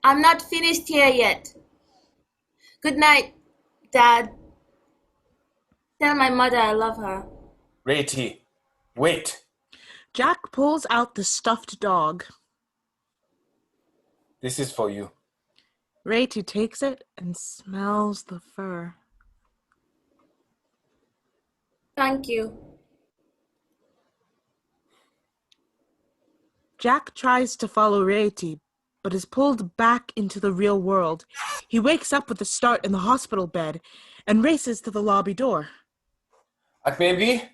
I'm not finished here yet. Good night, Dad. Tell my mother I love her. Reti, wait. Jack pulls out the stuffed dog. This is for you. Reti takes it and smells the fur. Thank you. Jack tries to follow Reti, but is pulled back into the real world. He wakes up with a start in the hospital bed and races to the lobby door. Akbebi!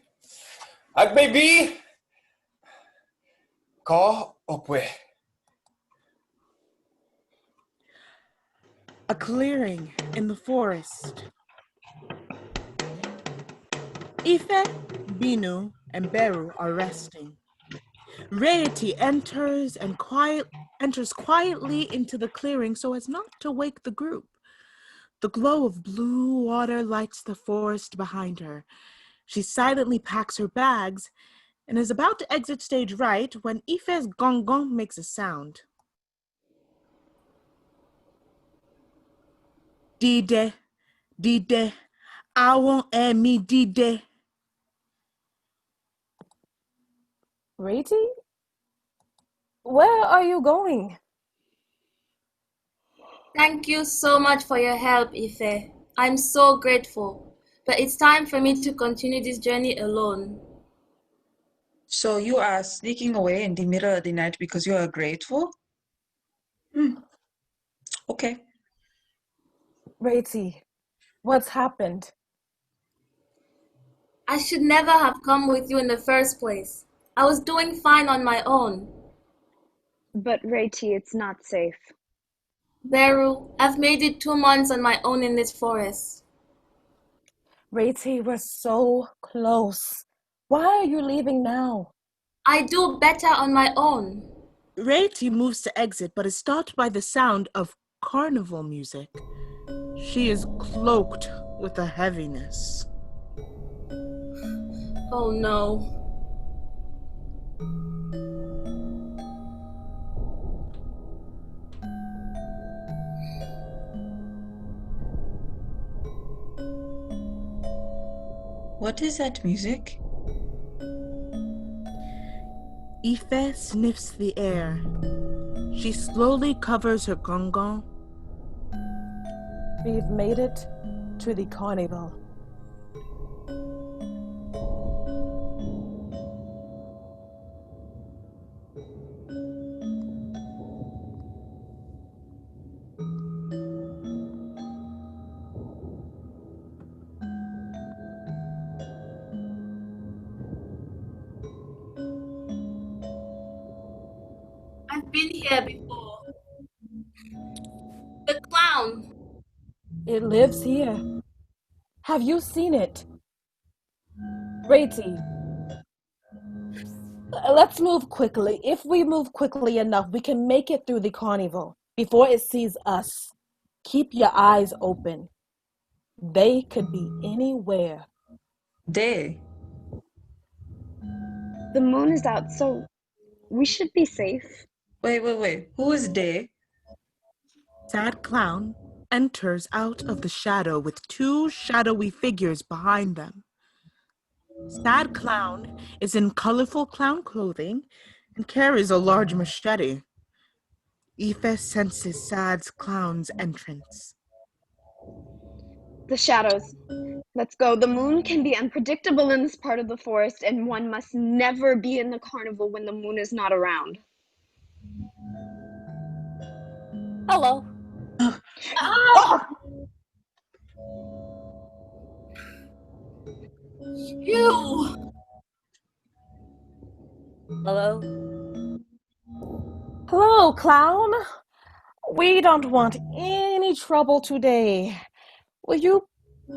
Akbebi! Ko okwe. A clearing in the forest. Ife, Binu, and Beru are resting. Reti enters quietly into the clearing so as not to wake the group. The glow of blue water lights the forest behind her. She silently packs her bags and is about to exit stage right when Ife's gong gong makes a sound. Dide, dide, I want me dide. Reti? Where are you going? Thank you so much for your help, Ife. I'm so grateful. But it's time for me to continue this journey alone. So you are sneaking away in the middle of the night because you are grateful? Okay. Reti, what's happened? I should never have come with you in the first place. I was doing fine on my own. But Reti, it's not safe. Beru, I've made it 2 months on my own in this forest. Rati, we're so close. Why are you leaving now? I do better on my own. Rati moves to exit, but is stopped by the sound of carnival music. She is cloaked with a heaviness. Oh no. What is that music? Ife sniffs the air. She slowly covers her gongon. We've made it to the carnival. I've been here before. The clown. It lives here. Have you seen it? Rati, let's move quickly. If we move quickly enough, we can make it through the carnival before it sees us. Keep your eyes open. They could be anywhere. Day. The moon is out, so we should be safe. Wait. Who is Day? Sad Clown enters out of the shadow with two shadowy figures behind them. Sad Clown is in colorful clown clothing and carries a large machete. Aoife senses Sad Clown's entrance. The shadows. Let's go. The moon can be unpredictable in this part of the forest, and one must never be in the carnival when the moon is not around. Hello. You! Hello? Hello, clown. We don't want any trouble today. Will you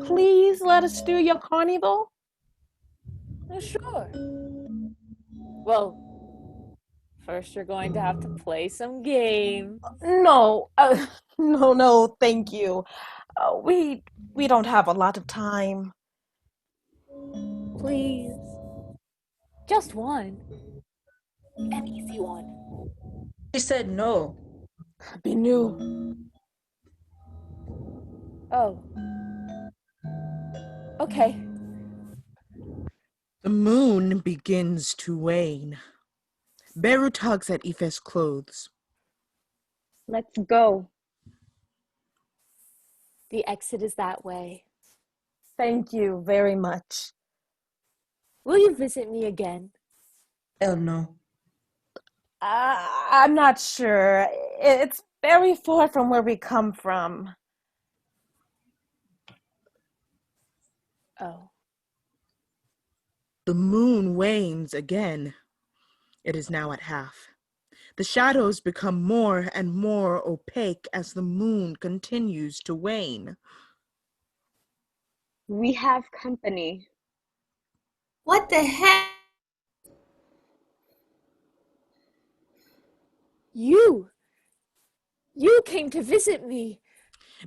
please let us do your carnival? Sure. Well, first you're going to have to play some games. No, no, thank you. We don't have a lot of time. Please. Just one. An easy one. She said no. Binu. Oh. Okay. The moon begins to wane. Beru tugs at Aoife's clothes. Let's go. The exit is that way. Thank you very much. Will you visit me again? Hell no. I'm not sure. It's very far from where we come from. Oh. The moon wanes again. It is now at half. The shadows become more and more opaque as the moon continues to wane. We have company. What the heck? You came to visit me.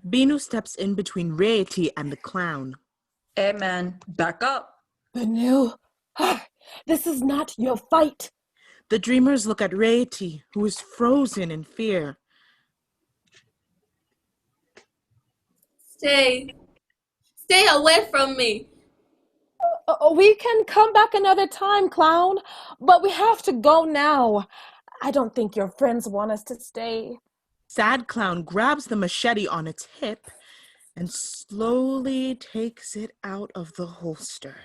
Binu steps in between Rarity and the clown. Hey man, back up. Binu, this is not your fight. The dreamers look at Rarity, who is frozen in fear. Stay away from me. We can come back another time, clown, but we have to go now. I don't think your friends want us to stay. Sad Clown grabs the machete on its hip and slowly takes it out of the holster.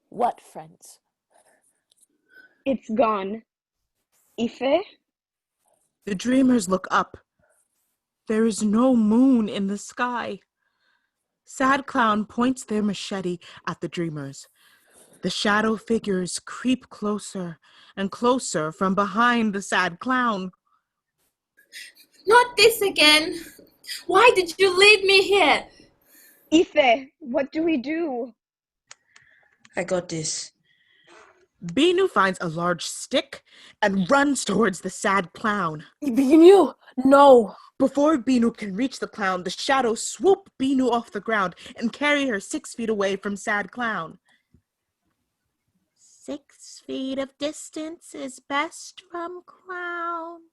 What friends? It's gone. Ife? The dreamers look up. There is no moon in the sky. Sad Clown points their machete at the dreamers. The shadow figures creep closer and closer from behind the Sad Clown. Not this again. Why did you leave me here? Ife, what do we do? I got this. Binu finds a large stick and runs towards the sad clown. Binu, no. Before Binu can reach the clown, the shadows swoop Binu off the ground and carry her 6 feet away from sad clown. 6 feet of distance is best from clowns.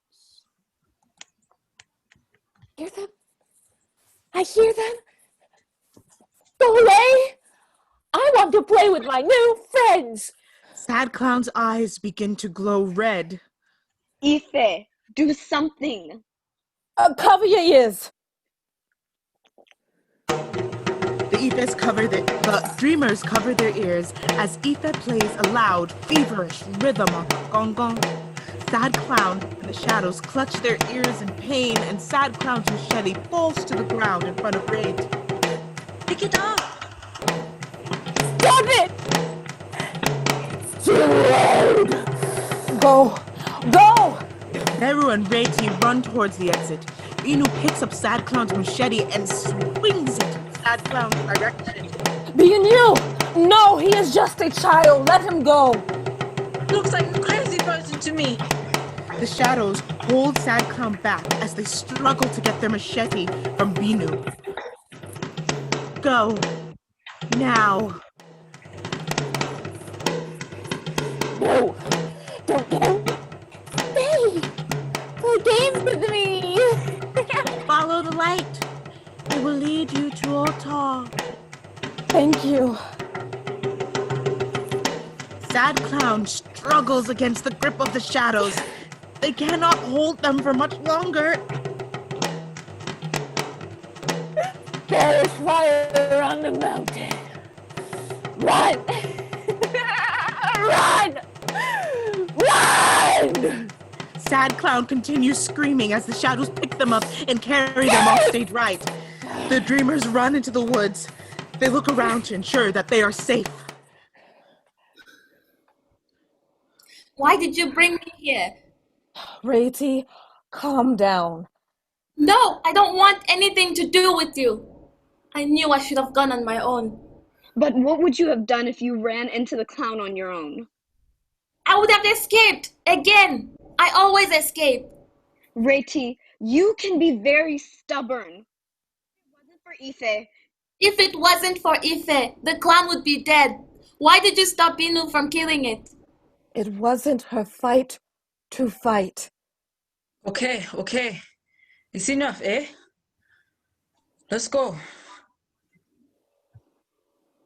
Hear them? I hear them. Go away! I want to play with my new friends. Sad clown's eyes begin to glow red. Ife, do something. Cover your ears. The dreamers cover their ears as Ife plays a loud, feverish rhythm on the gong gong. Sad clown and the shadows clutch their ears in pain, and sad clown's machete falls to the ground in front of Raid. Pick it up! Stop it! It's too late. Go. Go! Beru and Reiti run towards the exit. Binu picks up sad clown's machete and swings it in sad clown's direction. Binu! No, he is just a child. Let him go. Looks like a crazy person to me. The shadows hold sad clown back as they struggle to get their machete from Binu. Go. Now. No, don't go. Stay. Play games with me. Follow the light. It will lead you to Ota. Thank you. Sad clown struggles against the grip of the shadows. They cannot hold them for much longer. There is fire on the mountain. Run! Run! Run! Sad clown continues screaming as the shadows pick them up and carry them off stage right. The dreamers run into the woods. They look around to ensure that they are safe. Why did you bring me here? Reiti, calm down. No, I don't want anything to do with you. I knew I should have gone on my own. But what would you have done if you ran into the clown on your own? I would have escaped again. I always escape. Reiti, you can be very stubborn. If it wasn't for Ife, If it wasn't for Ife, the clown would be dead. Why did you stop Binu from killing it? It wasn't her fight to fight. Okay. It's enough, eh? Let's go.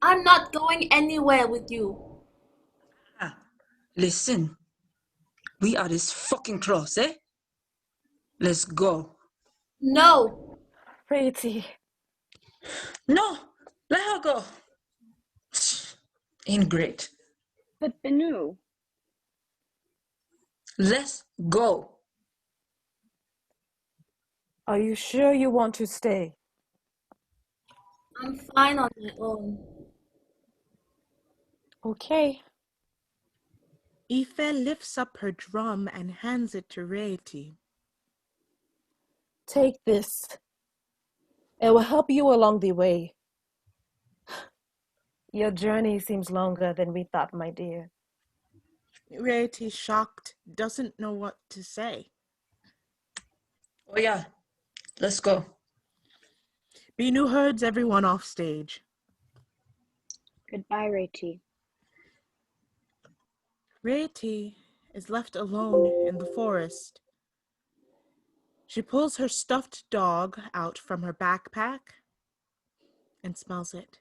I'm not going anywhere with you. Listen. We are this fucking close, eh? Let's go. No. Reiti. No! Let her go. Ain't great. but Binu. Let's go. Are you sure you want to stay? I'm fine on my own. Okay. Ife lifts up her drum and hands it to Reiti. Take this. It will help you along the way. Your journey seems longer than we thought, my dear. Reiti, shocked, doesn't know what to say. Oh yeah, let's go. Binu herds everyone off stage. Goodbye, Reiti. Reiti is left alone in the forest. She pulls her stuffed dog out from her backpack and smells it.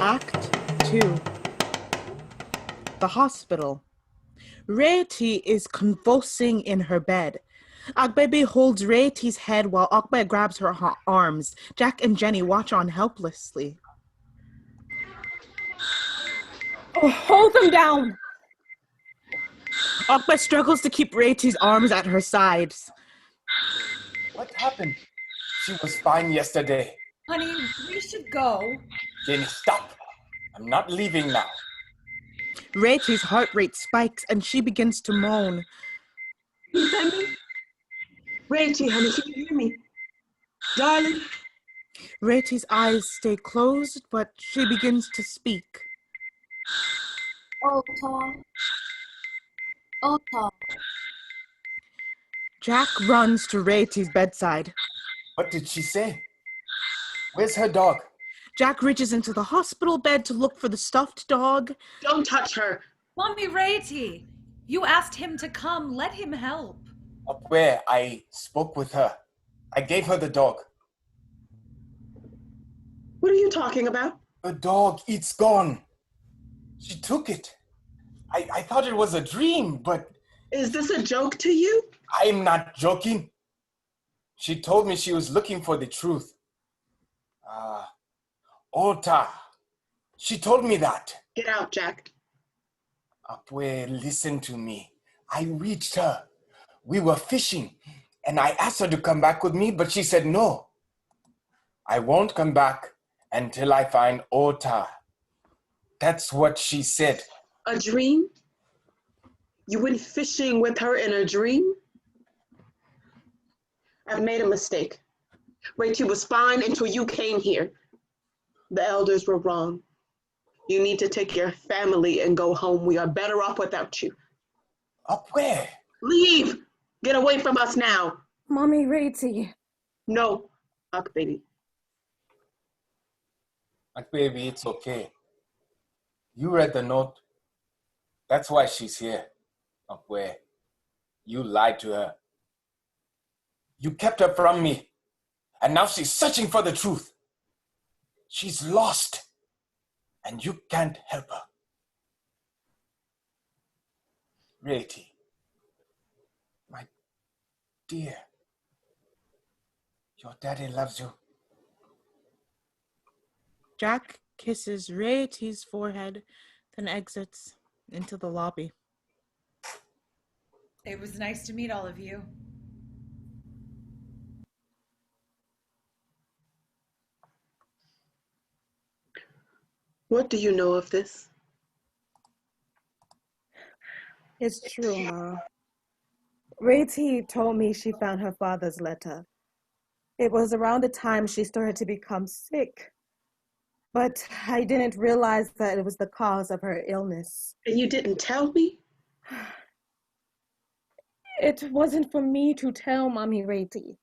Act 2. The hospital. Rarity is convulsing in her bed. Akbebe holds Rarity's head while Akbe grabs her arms. Jack and Jenny watch on helplessly. Oh, hold them down! Akbe struggles to keep Rarity's arms at her sides. What happened? She was fine yesterday. Honey, we should go. Jenny, stop. I'm not leaving now. Rarity's heart rate spikes and she begins to moan. You hear me? Rachel, honey, can you hear me? Darling? Rarity's eyes stay closed, but she begins to speak. Ota. Ota. Jack runs to Rarity's bedside. What did she say? Where's her dog? Jack reaches into the hospital bed to look for the stuffed dog. Don't touch her. Mommy Rarity, you asked him to come. Let him help. Up where I spoke with her. I gave her the dog. What are you talking about? The dog, it's gone. She took it. I thought it was a dream, but... Is this a joke to you? I'm not joking. She told me she was looking for the truth. Ota. She told me that. Get out, Jack. Apwe, listen to me. I reached her. We were fishing, and I asked her to come back with me, but she said no. I won't come back until I find Ota. That's what she said. A dream? You went fishing with her in a dream? I've made a mistake. Rachel was fine until you came here. The elders were wrong. You need to take your family and go home. We are better off without you. Up where? Leave! Get away from us now. Mommy Rarity. No, Huck, baby. Like, baby, it's okay. You read the note. That's why she's here. Up where? You lied to her. You kept her from me. And now she's searching for the truth. She's lost. And you can't help her. Rarity. My dear. Your daddy loves you. Jack kisses Rarity's forehead, then exits into the lobby. It was nice to meet all of you. What do you know of this? It's true, Ma. Rarity told me she found her father's letter. It was around the time she started to become sick. But I didn't realize that it was the cause of her illness. And you didn't tell me? It wasn't for me to tell Mommy Rarity.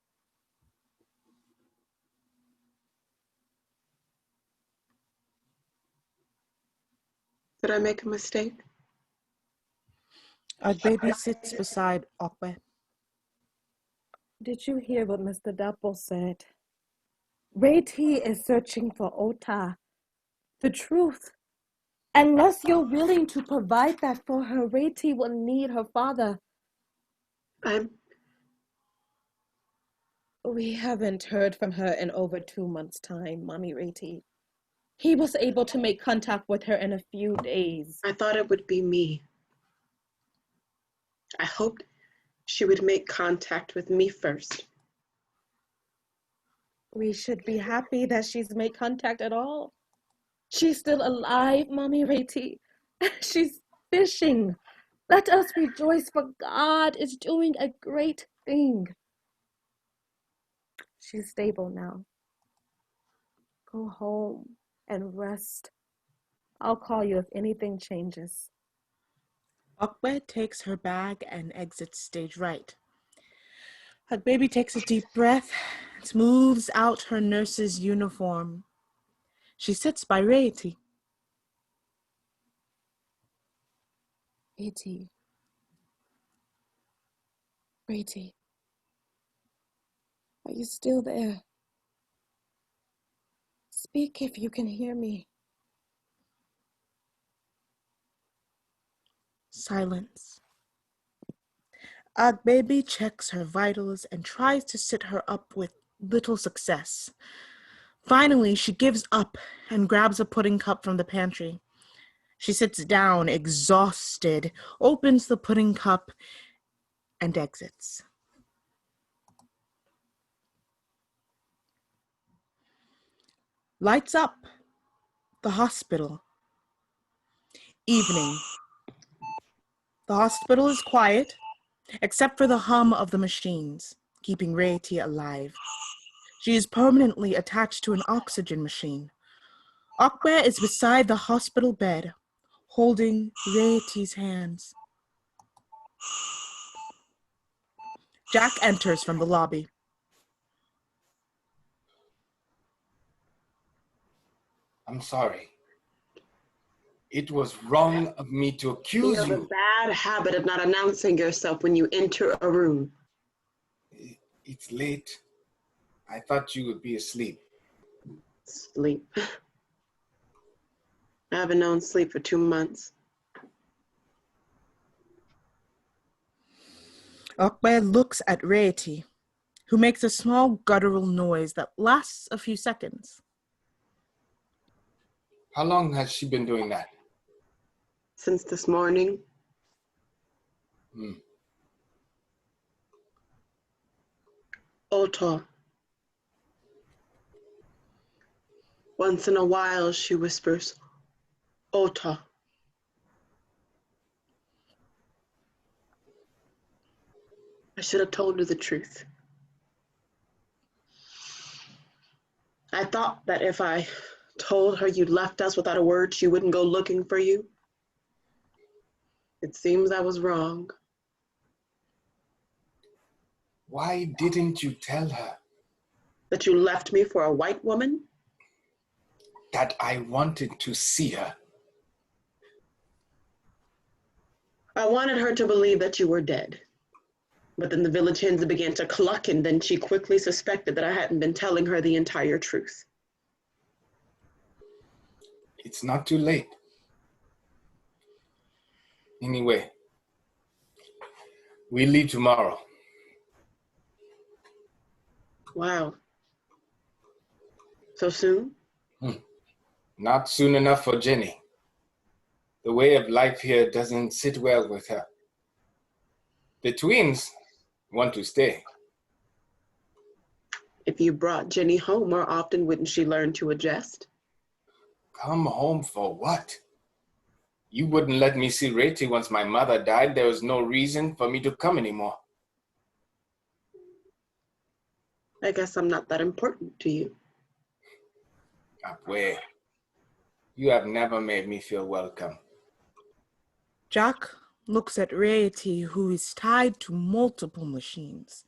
Did I make a mistake? Baby sits beside Okwe. Did you hear what Mr. Dapple said? Rarity is searching for Ota, the truth. Unless you're willing to provide that for her, Rarity will need her father. We haven't heard from her in over 2 months' time, Mommy Rarity. He was able to make contact with her in a few days. I thought it would be me. I hoped she would make contact with me first. We should be happy that she's made contact at all. She's still alive, Mommy Rarity. She's fishing. Let us rejoice, for God is doing a great thing. She's stable now. Go home and rest. I'll call you if anything changes. Okwe takes her bag and exits stage right. Baby takes a deep breath, smooths out her nurse's uniform. She sits by Rarity. Rarity, are you still there? Speak if you can hear me. Silence. Baby checks her vitals and tries to sit her up with little success. Finally, she gives up and grabs a pudding cup from the pantry. She sits down, exhausted, opens the pudding cup, and exits. Lights up. The hospital. Evening. The hospital is quiet, except for the hum of the machines, keeping Rarity alive. She is permanently attached to an oxygen machine. Akbe is beside the hospital bed, holding Rarity's hands. Jack enters from the lobby. I'm sorry. It was wrong of me to accuse You have you. a bad habit of not announcing yourself when you enter a room. It's late. I thought you would be asleep. Sleep. I haven't known sleep for 2 months. Akbe looks at Rarity, who makes a small guttural noise that lasts a few seconds. How long has she been doing that? Since this morning. Oto. Once in a while, she whispers, Ota. I should have told her the truth. I thought that if I told her you'd left us without a word, she wouldn't go looking for you. It seems I was wrong. Why didn't you tell her? That you left me for a white woman? That I wanted to see her. I wanted her to believe that you were dead. But then the village hens began to cluck, and then she quickly suspected that I hadn't been telling her the entire truth. It's not too late. Anyway, we leave tomorrow. Wow. So soon? Not soon enough for Jenny. The way of life here doesn't sit well with her. The twins want to stay. If you brought Jenny home more often, wouldn't she learn to adjust? Come home for what? You wouldn't let me see Rati once my mother died. There was no reason for me to come anymore. I guess I'm not that important to you. Where? You have never made me feel welcome. Jack looks at Rarity, who is tied to multiple machines.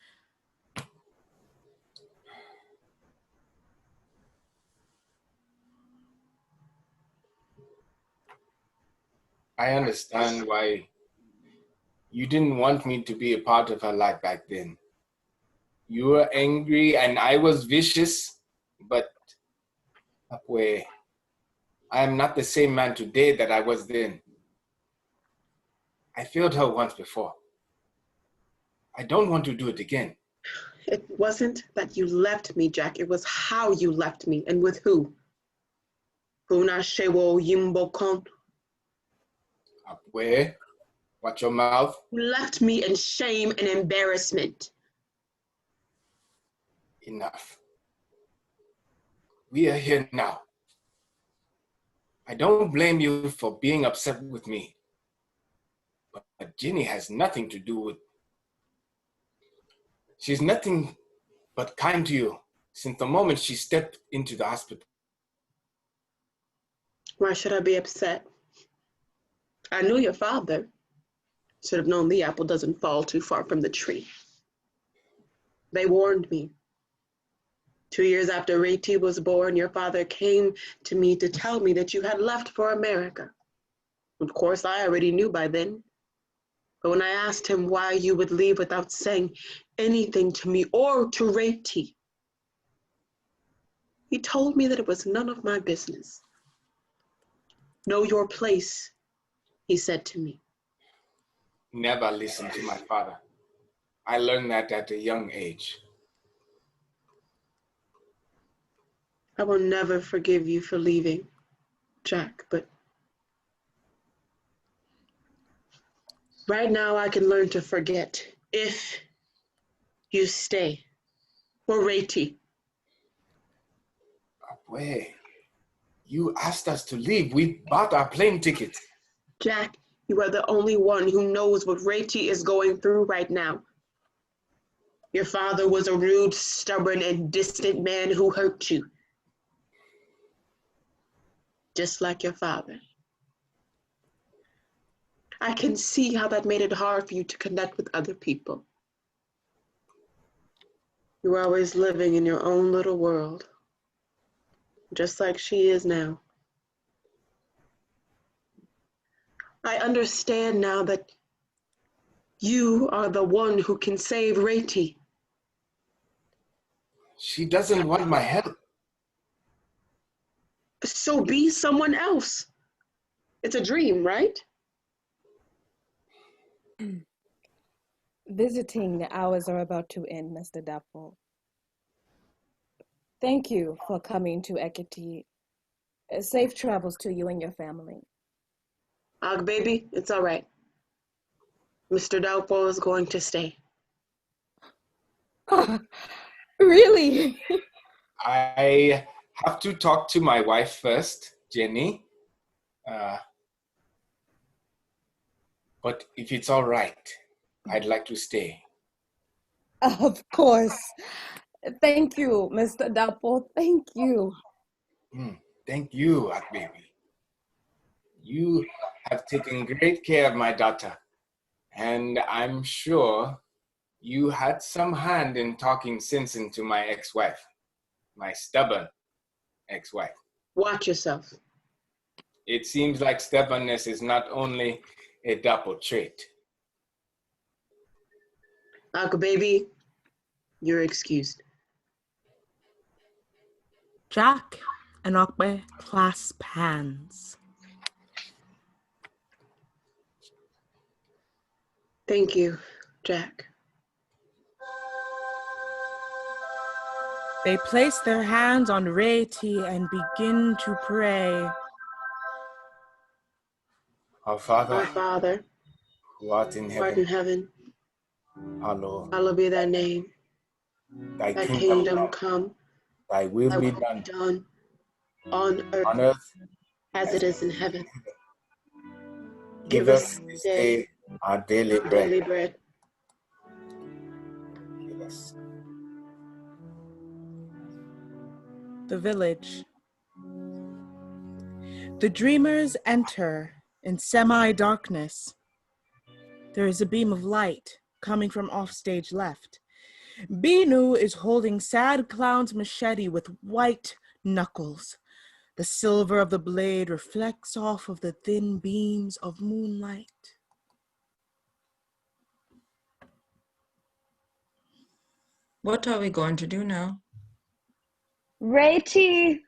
I understand why you didn't want me to be a part of her life back then. You were angry and I was vicious, but Apwe, I am not the same man today that I was then. I failed her once before. I don't want to do it again. It wasn't that you left me, Jack. It was how you left me and with who. Kuna shewo yimbo kon. Apwe, watch your mouth. You left me in shame and embarrassment. Enough. We are here now. I don't blame you for being upset with me. But Jenny has nothing to do with... She's nothing but kind to you since the moment she stepped into the hospital. Why should I be upset? I knew your father. Should have known the apple doesn't fall too far from the tree. They warned me. 2 years after Rati was born, your father came to me to tell me that you had left for America. Of course, I already knew by then. But when I asked him why you would leave without saying anything to me or to Rati, he told me that it was none of my business. Know your place, he said to me. never listen to my father. I learned that at a young age. I will never forgive you for leaving, Jack, but right now I can learn to forget if you stay. For Rati. Wait, you asked us to leave. We bought our plane tickets. Jack, you are the only one who knows what Rati is going through right now. Your father was a rude, stubborn, and distant man who hurt you. Just like your father. I can see how that made it hard for you to connect with other people. You were always living in your own little world, just like she is now. I understand now that you are the one who can save Rati. She doesn't want my help. So be someone else. It's a dream, right? Visiting hours are about to end, Mr. Dapple. Thank you for coming to Ekiti. Safe travels to you and your family. Baby, it's all right. Mr. Doubtful is going to stay. Really? I have to talk to my wife first, Jenny. But if it's all right, I'd like to stay. Of course. Thank you, Mr. Dapple. Thank you. Thank you, baby. You have taken great care of my daughter, and I'm sure you had some hand in talking sense into my ex-wife, my stubborn ex-wife. Watch yourself. It seems like stubbornness is not only a Dapple trait. Baby, you're excused. Jack and Okbe clasp hands. Thank you, Jack. They place their hands on Rati and begin to pray. Our Father, Our Father, who art in who art in heaven, hallowed be thy name. thy Thy kingdom kingdom come, come, thy will thy be will done be done on on earth earth as it is in heaven. Give us this day our daily bread. Yes. The village. The dreamers enter in semi-darkness. There is a beam of light coming from offstage left. Binu is holding Sad Clown's machete with white knuckles. The silver of the blade reflects off of the thin beams of moonlight. What are we going to do now? Rati!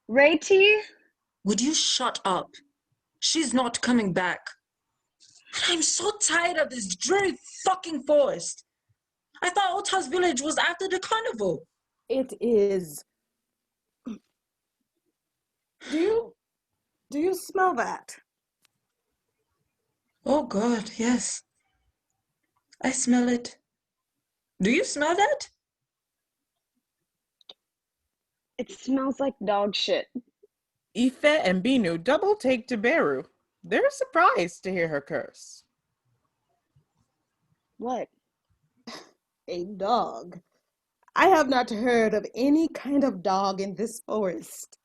Rati? Would you shut up? She's not coming back. I'm so tired of this dreary fucking forest. I thought Ota's village was after the carnival. It is. Do you smell that? Oh God, yes. I smell it. Do you smell that? It smells like dog shit. Ife and Binu double take to Beru. They're surprised to hear her curse. What? A dog. I have not heard of any kind of dog in this forest.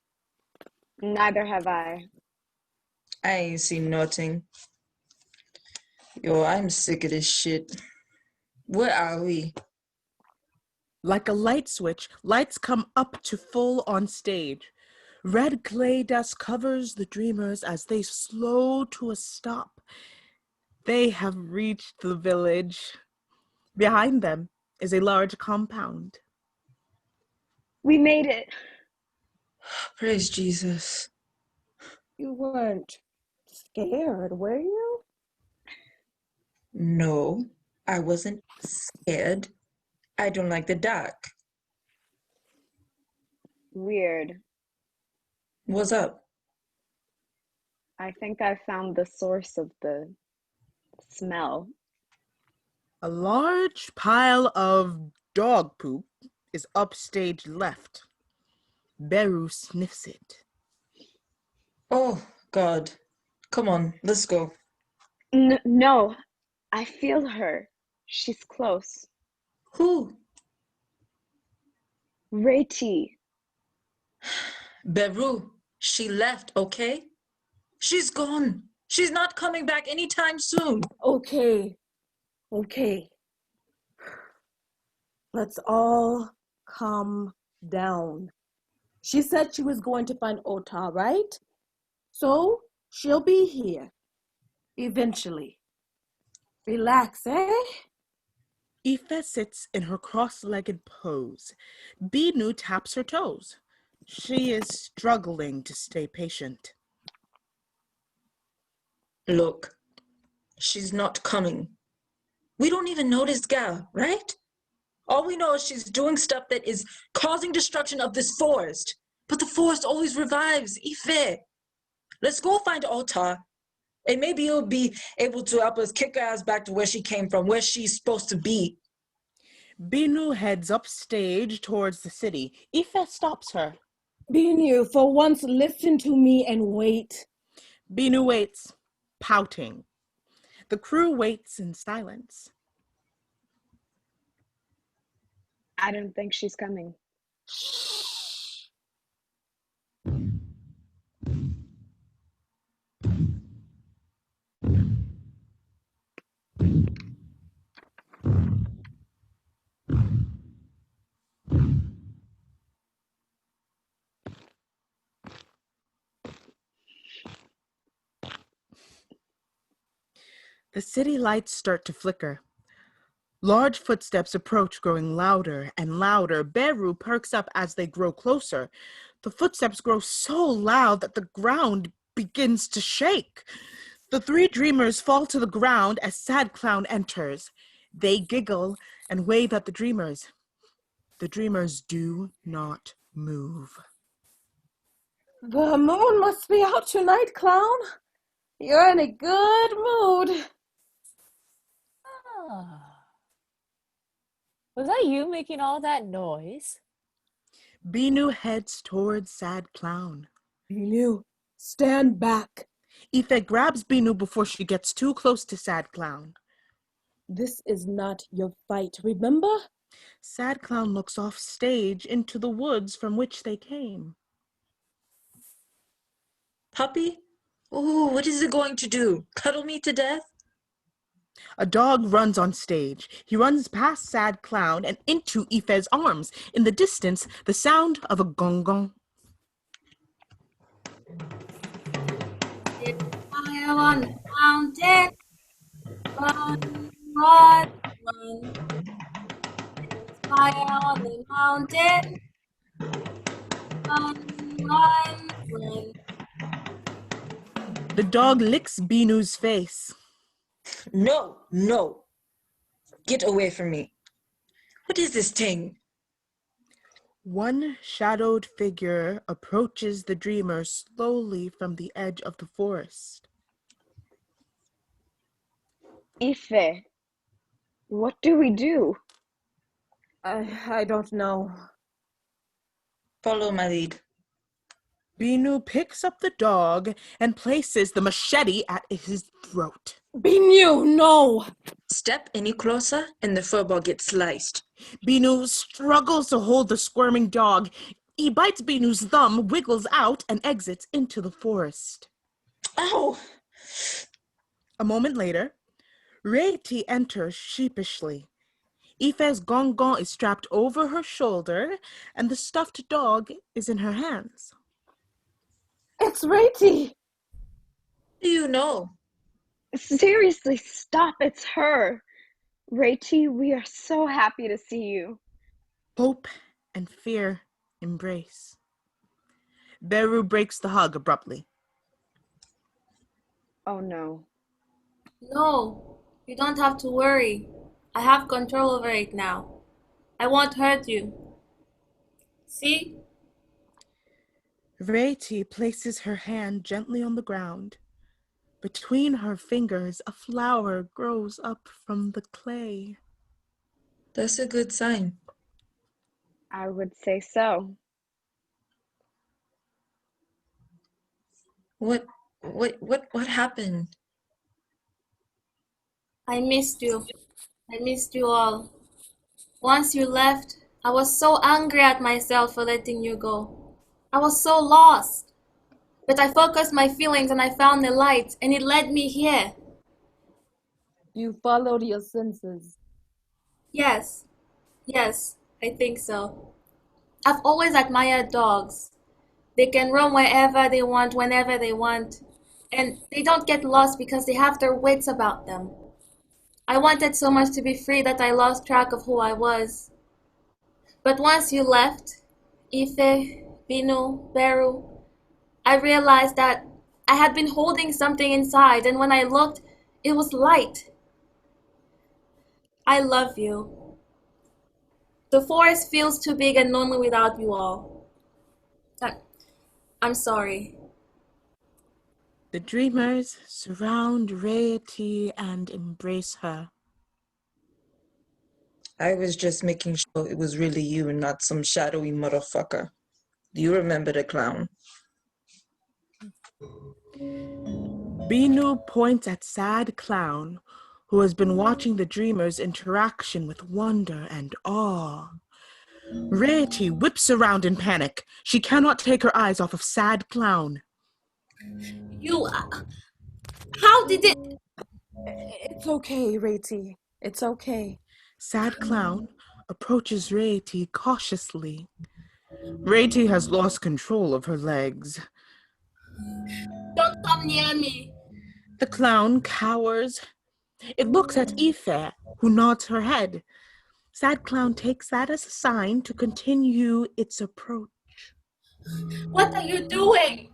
Neither have I. I ain't seen nothing. Yo, I'm sick of this shit. Where are we? Like a light switch, lights come up to full on stage. Red clay dust covers the dreamers as they slow to a stop. They have reached the village. Behind them is a large compound. We made it. Praise Jesus. You weren't scared, were you? No, I wasn't scared. I don't like the dark. Weird. What's up? I think I found the source of the smell. A large pile of dog poop is upstage left. Beru sniffs it. Oh, God. Come on, let's go. No, I feel her. She's close. Who? Reti. Beru. She left, okay? She's gone. She's not coming back anytime soon. Okay. Let's all calm down. She said she was going to find Ota, right? So she'll be here. Eventually. Relax, eh? Aoife sits in her cross-legged pose. Binu taps her toes. She is struggling to stay patient. Look, she's not coming. We don't even know this gal, right? All we know is she's doing stuff that is causing destruction of this forest. But the forest always revives, Aoife. Let's go find Ota, and maybe he'll be able to help us kick her ass back to where she came from, where she's supposed to be. Binu heads upstage towards the city. Aoife stops her. Binu, for once, listen to me and wait. Binu waits, pouting. The crew waits in silence. I don't think she's coming. The city lights start to flicker. Large footsteps approach, growing louder and louder. Beru perks up as they grow closer. The footsteps grow so loud that the ground begins to shake. The three dreamers fall to the ground as Sad Clown enters. They giggle and wave at the dreamers. The dreamers do not move. The moon must be out tonight, Clown. You're in a good mood. Was that you making all that noise? Binu heads towards Sad Clown. Binu, stand back. Aoife grabs Binu before she gets too close to Sad Clown. This is not your fight, remember? Sad Clown looks off stage into the woods from which they came. Puppy? Ooh, what is it going to do? Cuddle me to death? A dog runs on stage. He runs past Sad Clown and into Aoife's arms. In the distance, the sound of a gong gong. Fire on the mountain. Run, run, run. Fire on the mountain. Run, run, run. The dog licks Binu's face. No. Get away from me. What is this thing? One shadowed figure approaches the dreamer slowly from the edge of the forest. Aoife, what do we do? I don't know. Follow my lead. Binu picks up the dog and places the machete at his throat. Binu, no! Step any closer and the furball gets sliced. Binu struggles to hold the squirming dog. He bites Binu's thumb, wiggles out, and exits into the forest. Ow! A moment later, Reti enters sheepishly. Aoife's gong gong is strapped over her shoulder, and the stuffed dog is in her hands. It's Reti! Do you know? Seriously, stop, it's her. Reti, we are so happy to see you. Hope and fear embrace. Beru breaks the hug abruptly. Oh no. No, You don't have to worry. I have control over it now. I won't hurt you. See? Reti places her hand gently on the ground. Between her fingers, a flower grows up from the clay. That's a good sign. I would say so. What happened? I missed you. I missed you all. Once you left, I was so angry at myself for letting you go. I was so lost. But I focused my feelings and I found the light, and it led me here. You followed your senses. Yes, I think so. I've always admired dogs. They can roam wherever they want, whenever they want. And they don't get lost because they have their wits about them. I wanted so much to be free that I lost track of who I was. But once you left, Ife, Binu, Beru, I realized that I had been holding something inside, and when I looked, it was light. I love you. The forest feels too big and lonely without you all. I'm sorry. The dreamers surround Reti and embrace her. I was just making sure it was really you and not some shadowy motherfucker. Do you remember the clown? Binu points at Sad Clown, who has been watching the dreamers' interaction with wonder and awe. Reti whips around in panic. She cannot take her eyes off of Sad Clown. You... How did it... It's okay, Reti. It's okay. Sad Clown approaches Reti cautiously. Reti has lost control of her legs. Don't come near me. The clown cowers. It looks at Ife, who nods her head. Sad Clown takes that as a sign to continue its approach. What are you doing?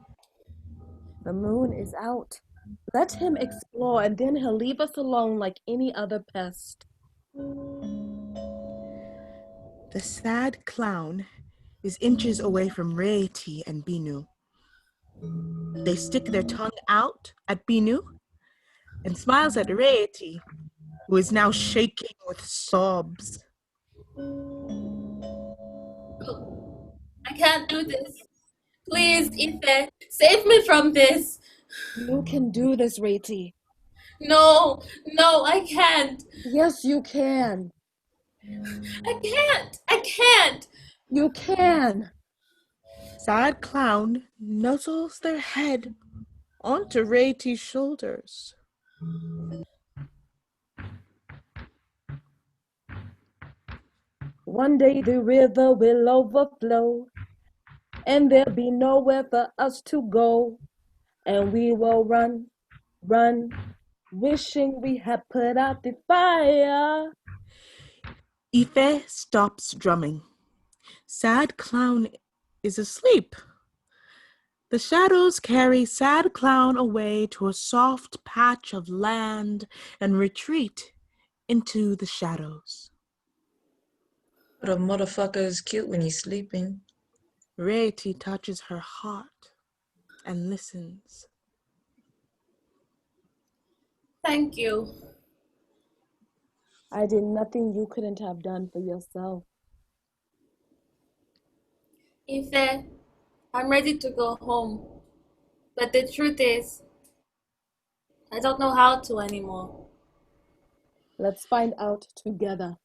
The moon is out. Let him explore, and then he'll leave us alone like any other pest. The Sad Clown is inches away from Reti and Binu. They stick their tongue out at Binu and smiles at Reti, who is now shaking with sobs. I can't do this. Please, Ife, save me from this. You can do this, Reti. No, I can't. Yes, you can. I can't. You can. Sad Clown nuzzles their head onto Reti's shoulders. One day the river will overflow, and there'll be nowhere for us to go. And we will run, wishing we had put out the fire. Ife stops drumming. Sad Clown is asleep. The shadows carry Sad Clown away to a soft patch of land and retreat into the shadows. But a motherfucker is cute when he's sleeping. Reti touches her heart and listens. Thank you. I did nothing you couldn't have done for yourself. Ife, I'm ready to go home. But the truth is, I don't know how to anymore. Let's find out together.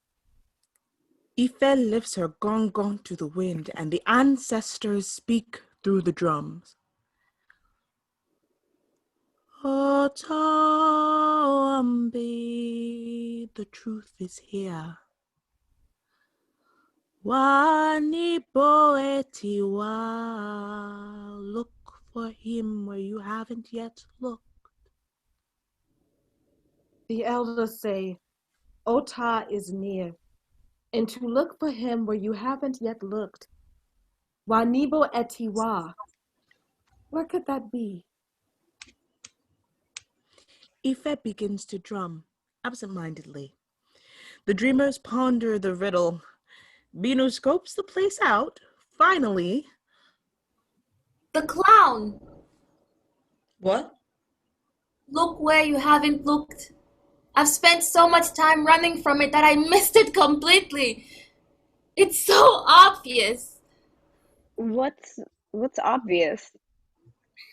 Ife lifts her gong to the wind, and the ancestors speak through the drums. Otawambi, the truth is here. Wani boetiwa, look for him where you haven't yet looked. The elders say, Ota is near, and to look for him where you haven't yet looked. Wanibo etiwa. Where could that be? Ife begins to drum, absent-mindedly. The dreamers ponder the riddle. Binu scopes the place out. Finally, The clown! What? Look where you haven't looked. I've spent so much time running from it that I missed it completely. It's so obvious. What's obvious?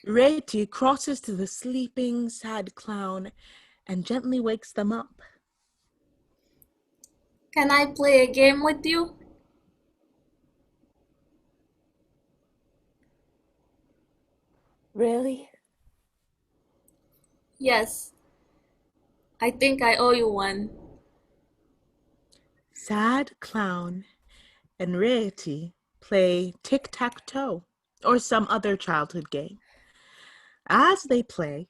Reti crosses to the sleeping, sad clown and gently wakes them up. Can I play a game with you? Really? Yes. I think I owe you one. Sad clown and Reti play tic-tac-toe or some other childhood game. As they play,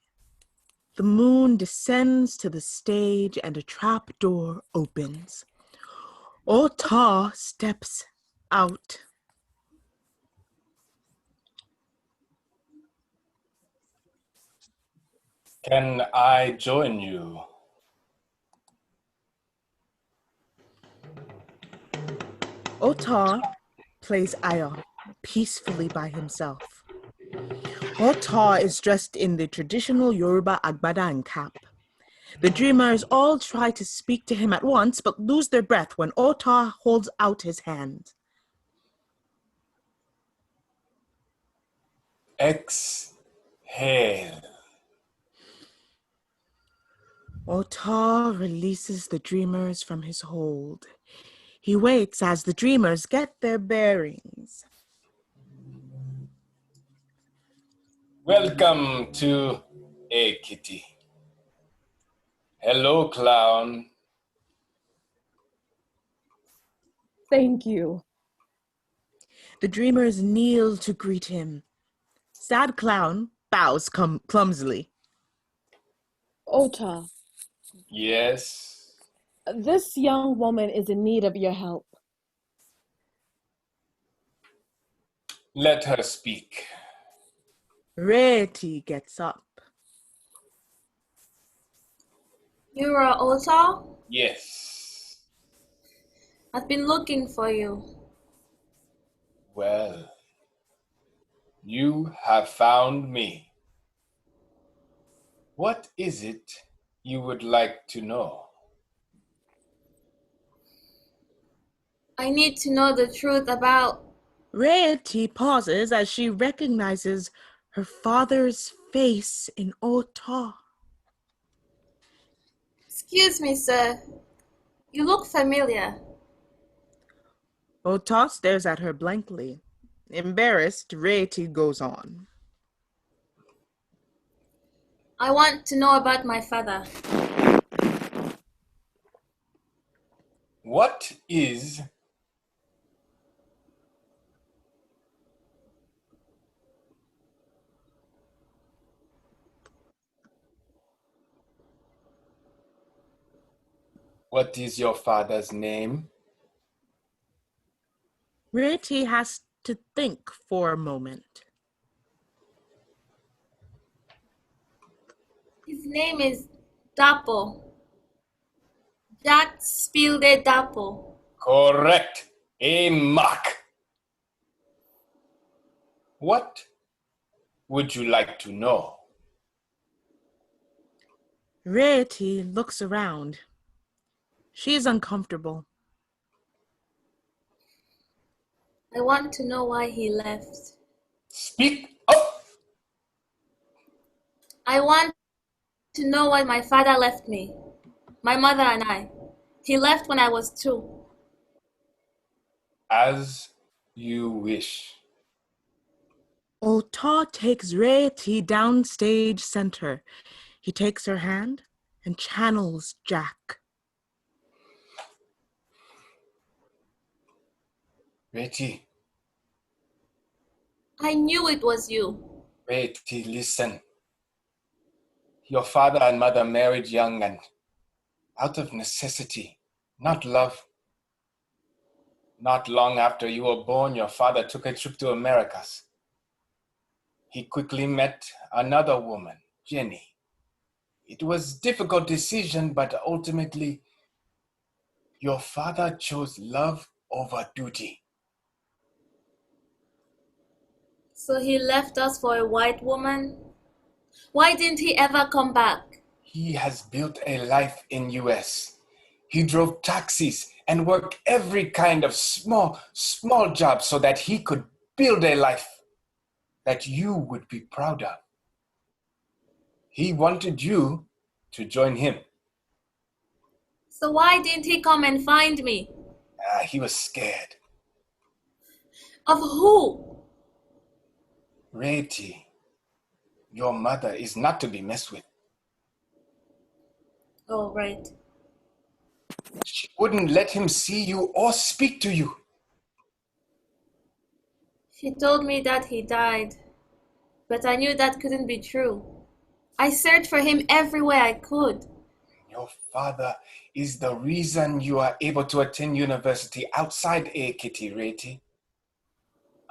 the moon descends to the stage and a trap door opens. Ota steps out. Can I join you? Ota plays Aya peacefully by himself. Ota is dressed in the traditional Yoruba agbada and cap. The dreamers all try to speak to him at once, but lose their breath when Ota holds out his hand. Exhale. Ota releases the dreamers from his hold. He waits as the dreamers get their bearings. Welcome to Ekiti. Hello, clown. Thank you. The dreamers kneel to greet him. Sad clown bows clumsily. Ota, Yes. this young woman is in need of your help. Let her speak. Reti gets up. You're Ota? Yes. I've been looking for you. Well, you have found me. What is it you would like to know? I need to know the truth about... Reti pauses as she recognizes her father's face in Ota. Excuse me, sir. You look familiar. Ota stares at her blankly. Embarrassed, Reti goes on. I want to know about my father. What is your father's name? Reti has to think for a moment. His name is Dapo. Jack Spilde Dapo. Correct. A mock. What would you like to know? Reti looks around. She is uncomfortable. I want to know why he left. Speak up. I want to know why my father left me. My mother and I. He left when I was 2. As you wish. Ota takes Reti downstage center. He takes her hand and channels Jack. Reti, I knew it was you. Reti, listen. Your father and mother married young and out of necessity, not love. Not long after you were born, your father took a trip to Americas. He quickly met another woman, Jenny. It was a difficult decision, but ultimately, your father chose love over duty. So he left us for a white woman? Why didn't he ever come back? He has built a life in US. He drove taxis and worked every kind of small job so that he could build a life that you would be proud of. He wanted you to join him. So why didn't he come and find me? He was scared. Of who? Reti, your mother is not to be messed with. Oh, right. She wouldn't let him see you or speak to you. She told me that he died, but I knew that couldn't be true. I searched for him everywhere I could. Your father is the reason you are able to attend university outside Ekiti, Reti.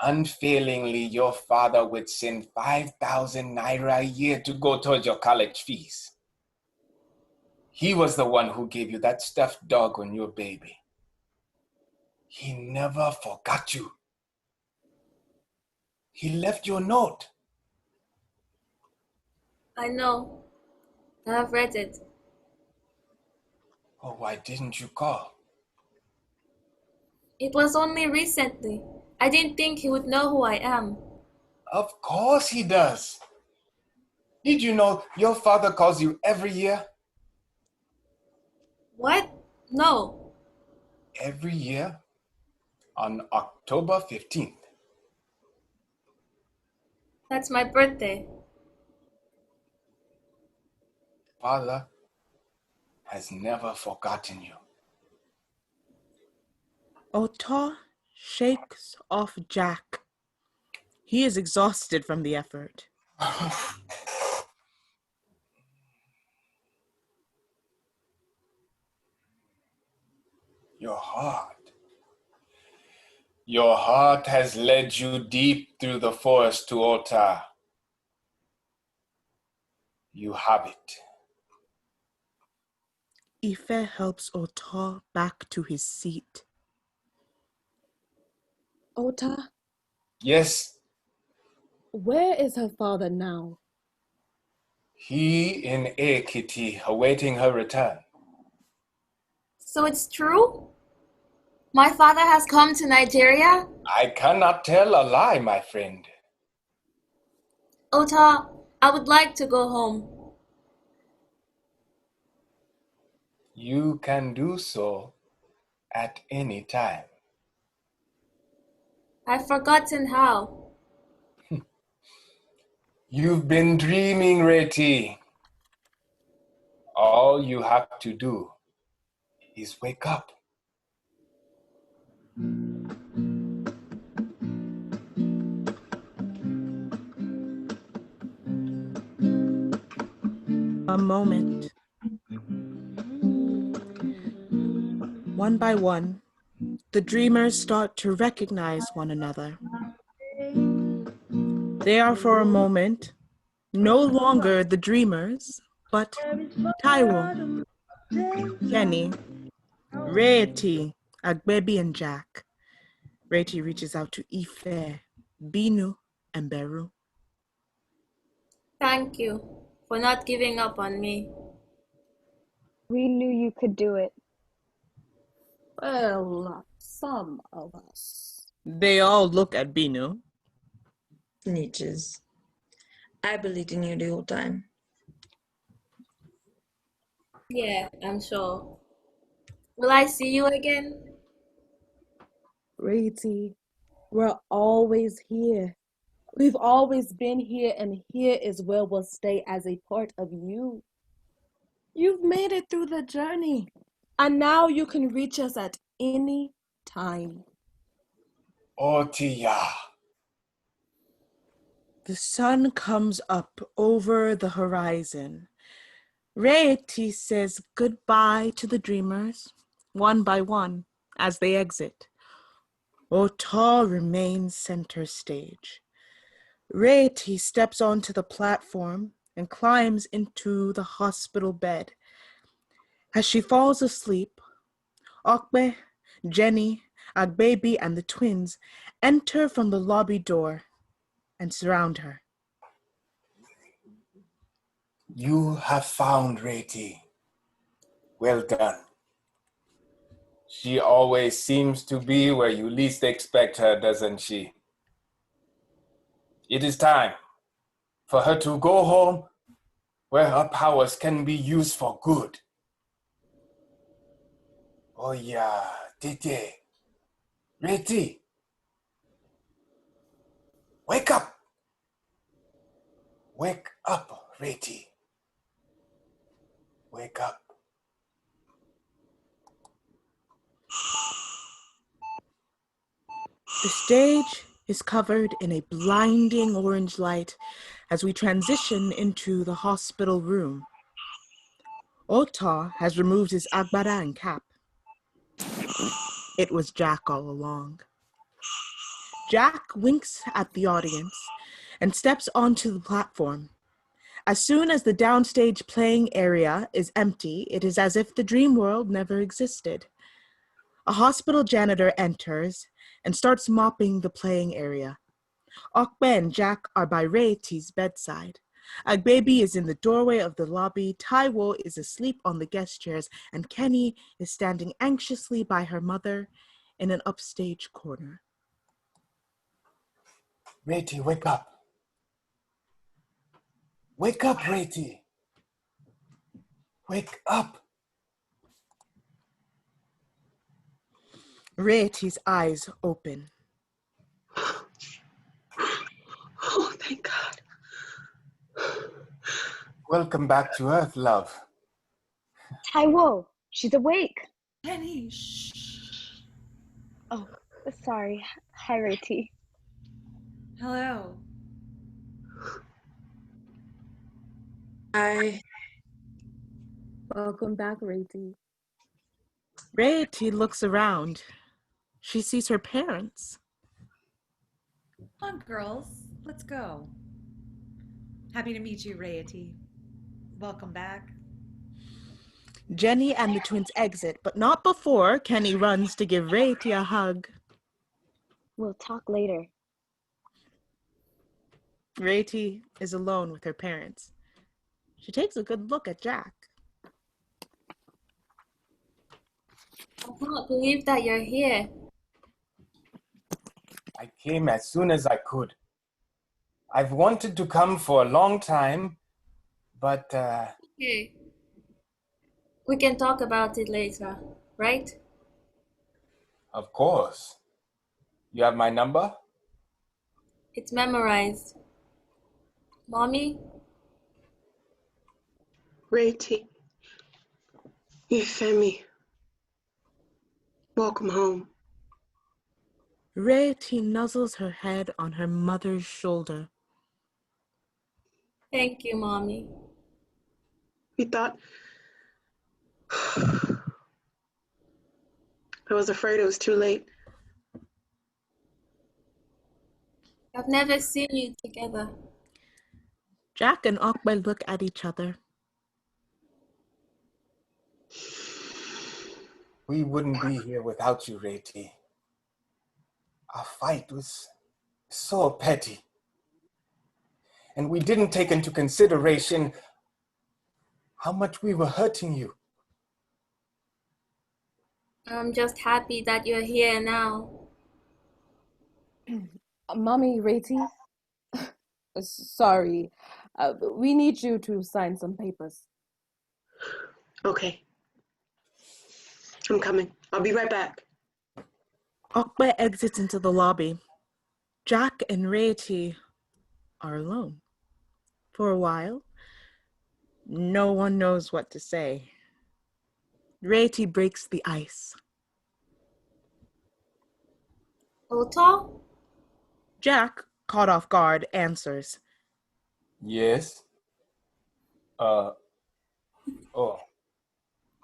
Unfailingly, your father would send 5,000 naira a year to go towards your college fees. He was the one who gave you that stuffed dog when you were a baby. He never forgot you. He left you a note. I know. I have read it. Oh, why didn't you call? It was only recently. I didn't think he would know who I am. Of course he does. Did you know your father calls you every year? What? No. Every year on October 15th. That's my birthday. Father has never forgotten you. Ota shakes off Jack. He is exhausted from the effort. Your heart has led you deep through the forest to Ota. You have it. Ife helps Ota back to his seat. Ota, Yes, where is her father now? he in Ekiti awaiting her return. So it's true? My father has come to Nigeria? I cannot tell a lie, my friend. Ota, I would like to go home. You can do so at any time. I've forgotten how. You've been dreaming, Reti. All you have to do is wake up. A moment. One by one, the dreamers start to recognize one another. They are for a moment no longer the dreamers, but Taiwo, Kenny, Reti, Agbebi, and Jack. Reti reaches out to Ife, Binu, and Beru. Thank you for not giving up on me. We knew you could do it. Well, some of us. They all look at Binu. Snitches. I believed in you the whole time. Yeah, I'm sure. Will I see you again? Reti, we're always here. We've always been here, and here is where we'll stay as a part of you. You've made it through the journey, and now you can reach us at any time. Otiya. The sun comes up over the horizon. Reti says goodbye to the dreamers, one by one, as they exit. Ota remains center stage. Reti steps onto the platform and climbs into the hospital bed. As she falls asleep, Okbe, Jenny, Agbaby, and the twins enter from the lobby door and surround her. You have found Reti. Well done. She always seems to be where you least expect her, doesn't she? It is time for her to go home where her powers can be used for good. Oh yeah, Tete. Reti. Wake up. Wake up, Reti. Wake up. The stage is covered in a blinding orange light as we transition into the hospital room. Ota has removed his agbada and cap. It was Jack all along. Jack winks at the audience and steps onto the platform. As soon as the downstage playing area is empty, it is as if the dream world never existed. A hospital janitor enters and starts mopping the playing area. Okbe and Jack are by Reti's bedside. Agbaby is in the doorway of the lobby, Taiwo is asleep on the guest chairs, and Kenny is standing anxiously by her mother in an upstage corner. Reti, wake up. Wake up, Reti. Wake up. Reti's eyes open. Oh, thank God. Welcome back to Earth, love. Taiwo, she's awake. Kenny, shh. Oh, sorry. Hi, Reti. Hello. Welcome back, Reti. Reti looks around. She sees her parents. Come on, girls. Let's go. Happy to meet you, Reti. Welcome back. Jenny and the twins exit, but not before Kenny runs to give Reti a hug. We'll talk later. Reti is alone with her parents. She takes a good look at Jack. I cannot believe that you're here. I came as soon as I could. I've wanted to come for a long time, but Okay. We can talk about it later, right? of course. You have my number? It's memorized. Mommy? Reti, Femi, welcome home. Reti nuzzles her head on her mother's shoulder. Thank you, Mommy. We thought... I was afraid it was too late. I've never seen you together. Jack and Okbe look at each other. We wouldn't be here without you, Reti. Our fight was so petty. And we didn't take into consideration how much we were hurting you. I'm just happy that you're here now. Mommy, Reti. Sorry. We need you to sign some papers. Okay. I'm coming. I'll be right back. Okbe exits into the lobby. Jack and Reti are alone. For a while, no one knows what to say. Reti breaks the ice. Ota? Jack, caught off guard, answers. Yes? Oh.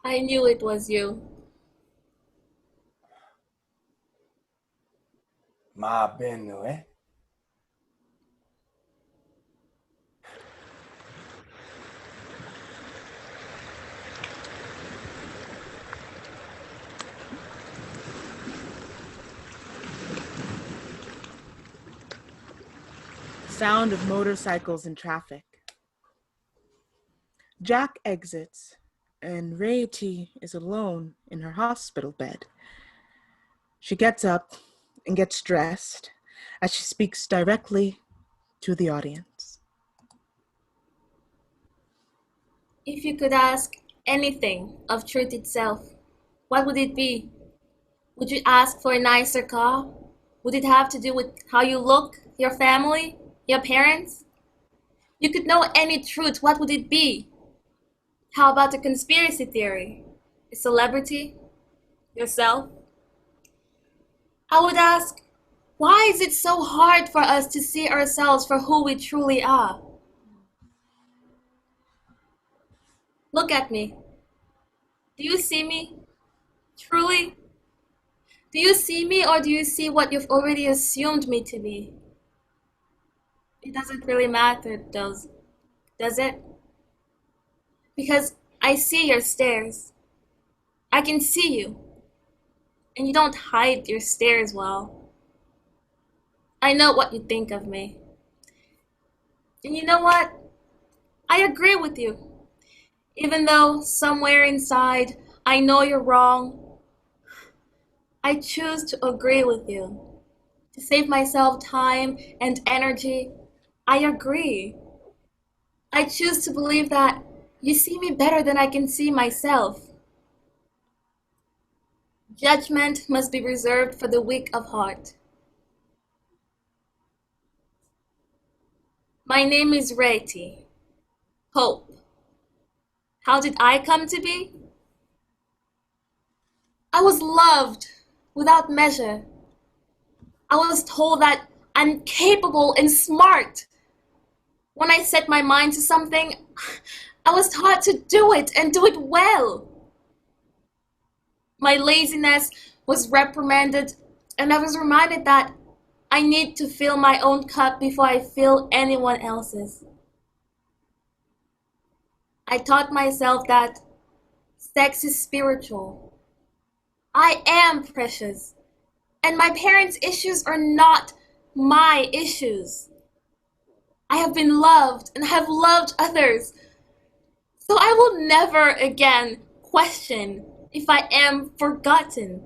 I knew it was you. Ma Binu, eh? sound of motorcycles and traffic. Jack exits, and Rarity is alone in her hospital bed. She gets up and gets dressed as she speaks directly to the audience. If you could ask anything of truth itself, what would it be? Would you ask for a nicer car? Would it have to do with how you look, your family, your parents? You could know any truth, what would it be? How about a conspiracy theory? A celebrity? Yourself? I would ask, why is it so hard for us to see ourselves for who we truly are? Look at me. Do you see me? Truly? Do you see me, or do you see what you've already assumed me to be? It doesn't really matter, does it? Because I see your stares. I can see you. And you don't hide your stares well. I know what you think of me. And you know what? I agree with you. Even though somewhere inside I know you're wrong, I choose to agree with you. To save myself time and energy, I agree. I choose to believe that you see me better than I can see myself. Judgment must be reserved for the weak of heart. My name is Rarity. Hope. How did I come to be? I was loved without measure. I was told that I'm capable and smart. When I set my mind to something, I was taught to do it and do it well. My laziness was reprimanded, and I was reminded that I need to fill my own cup before I fill anyone else's. I taught myself that sex is spiritual. I am precious, and my parents' issues are not my issues. I have been loved and have loved others, so I will never again question if I am forgotten.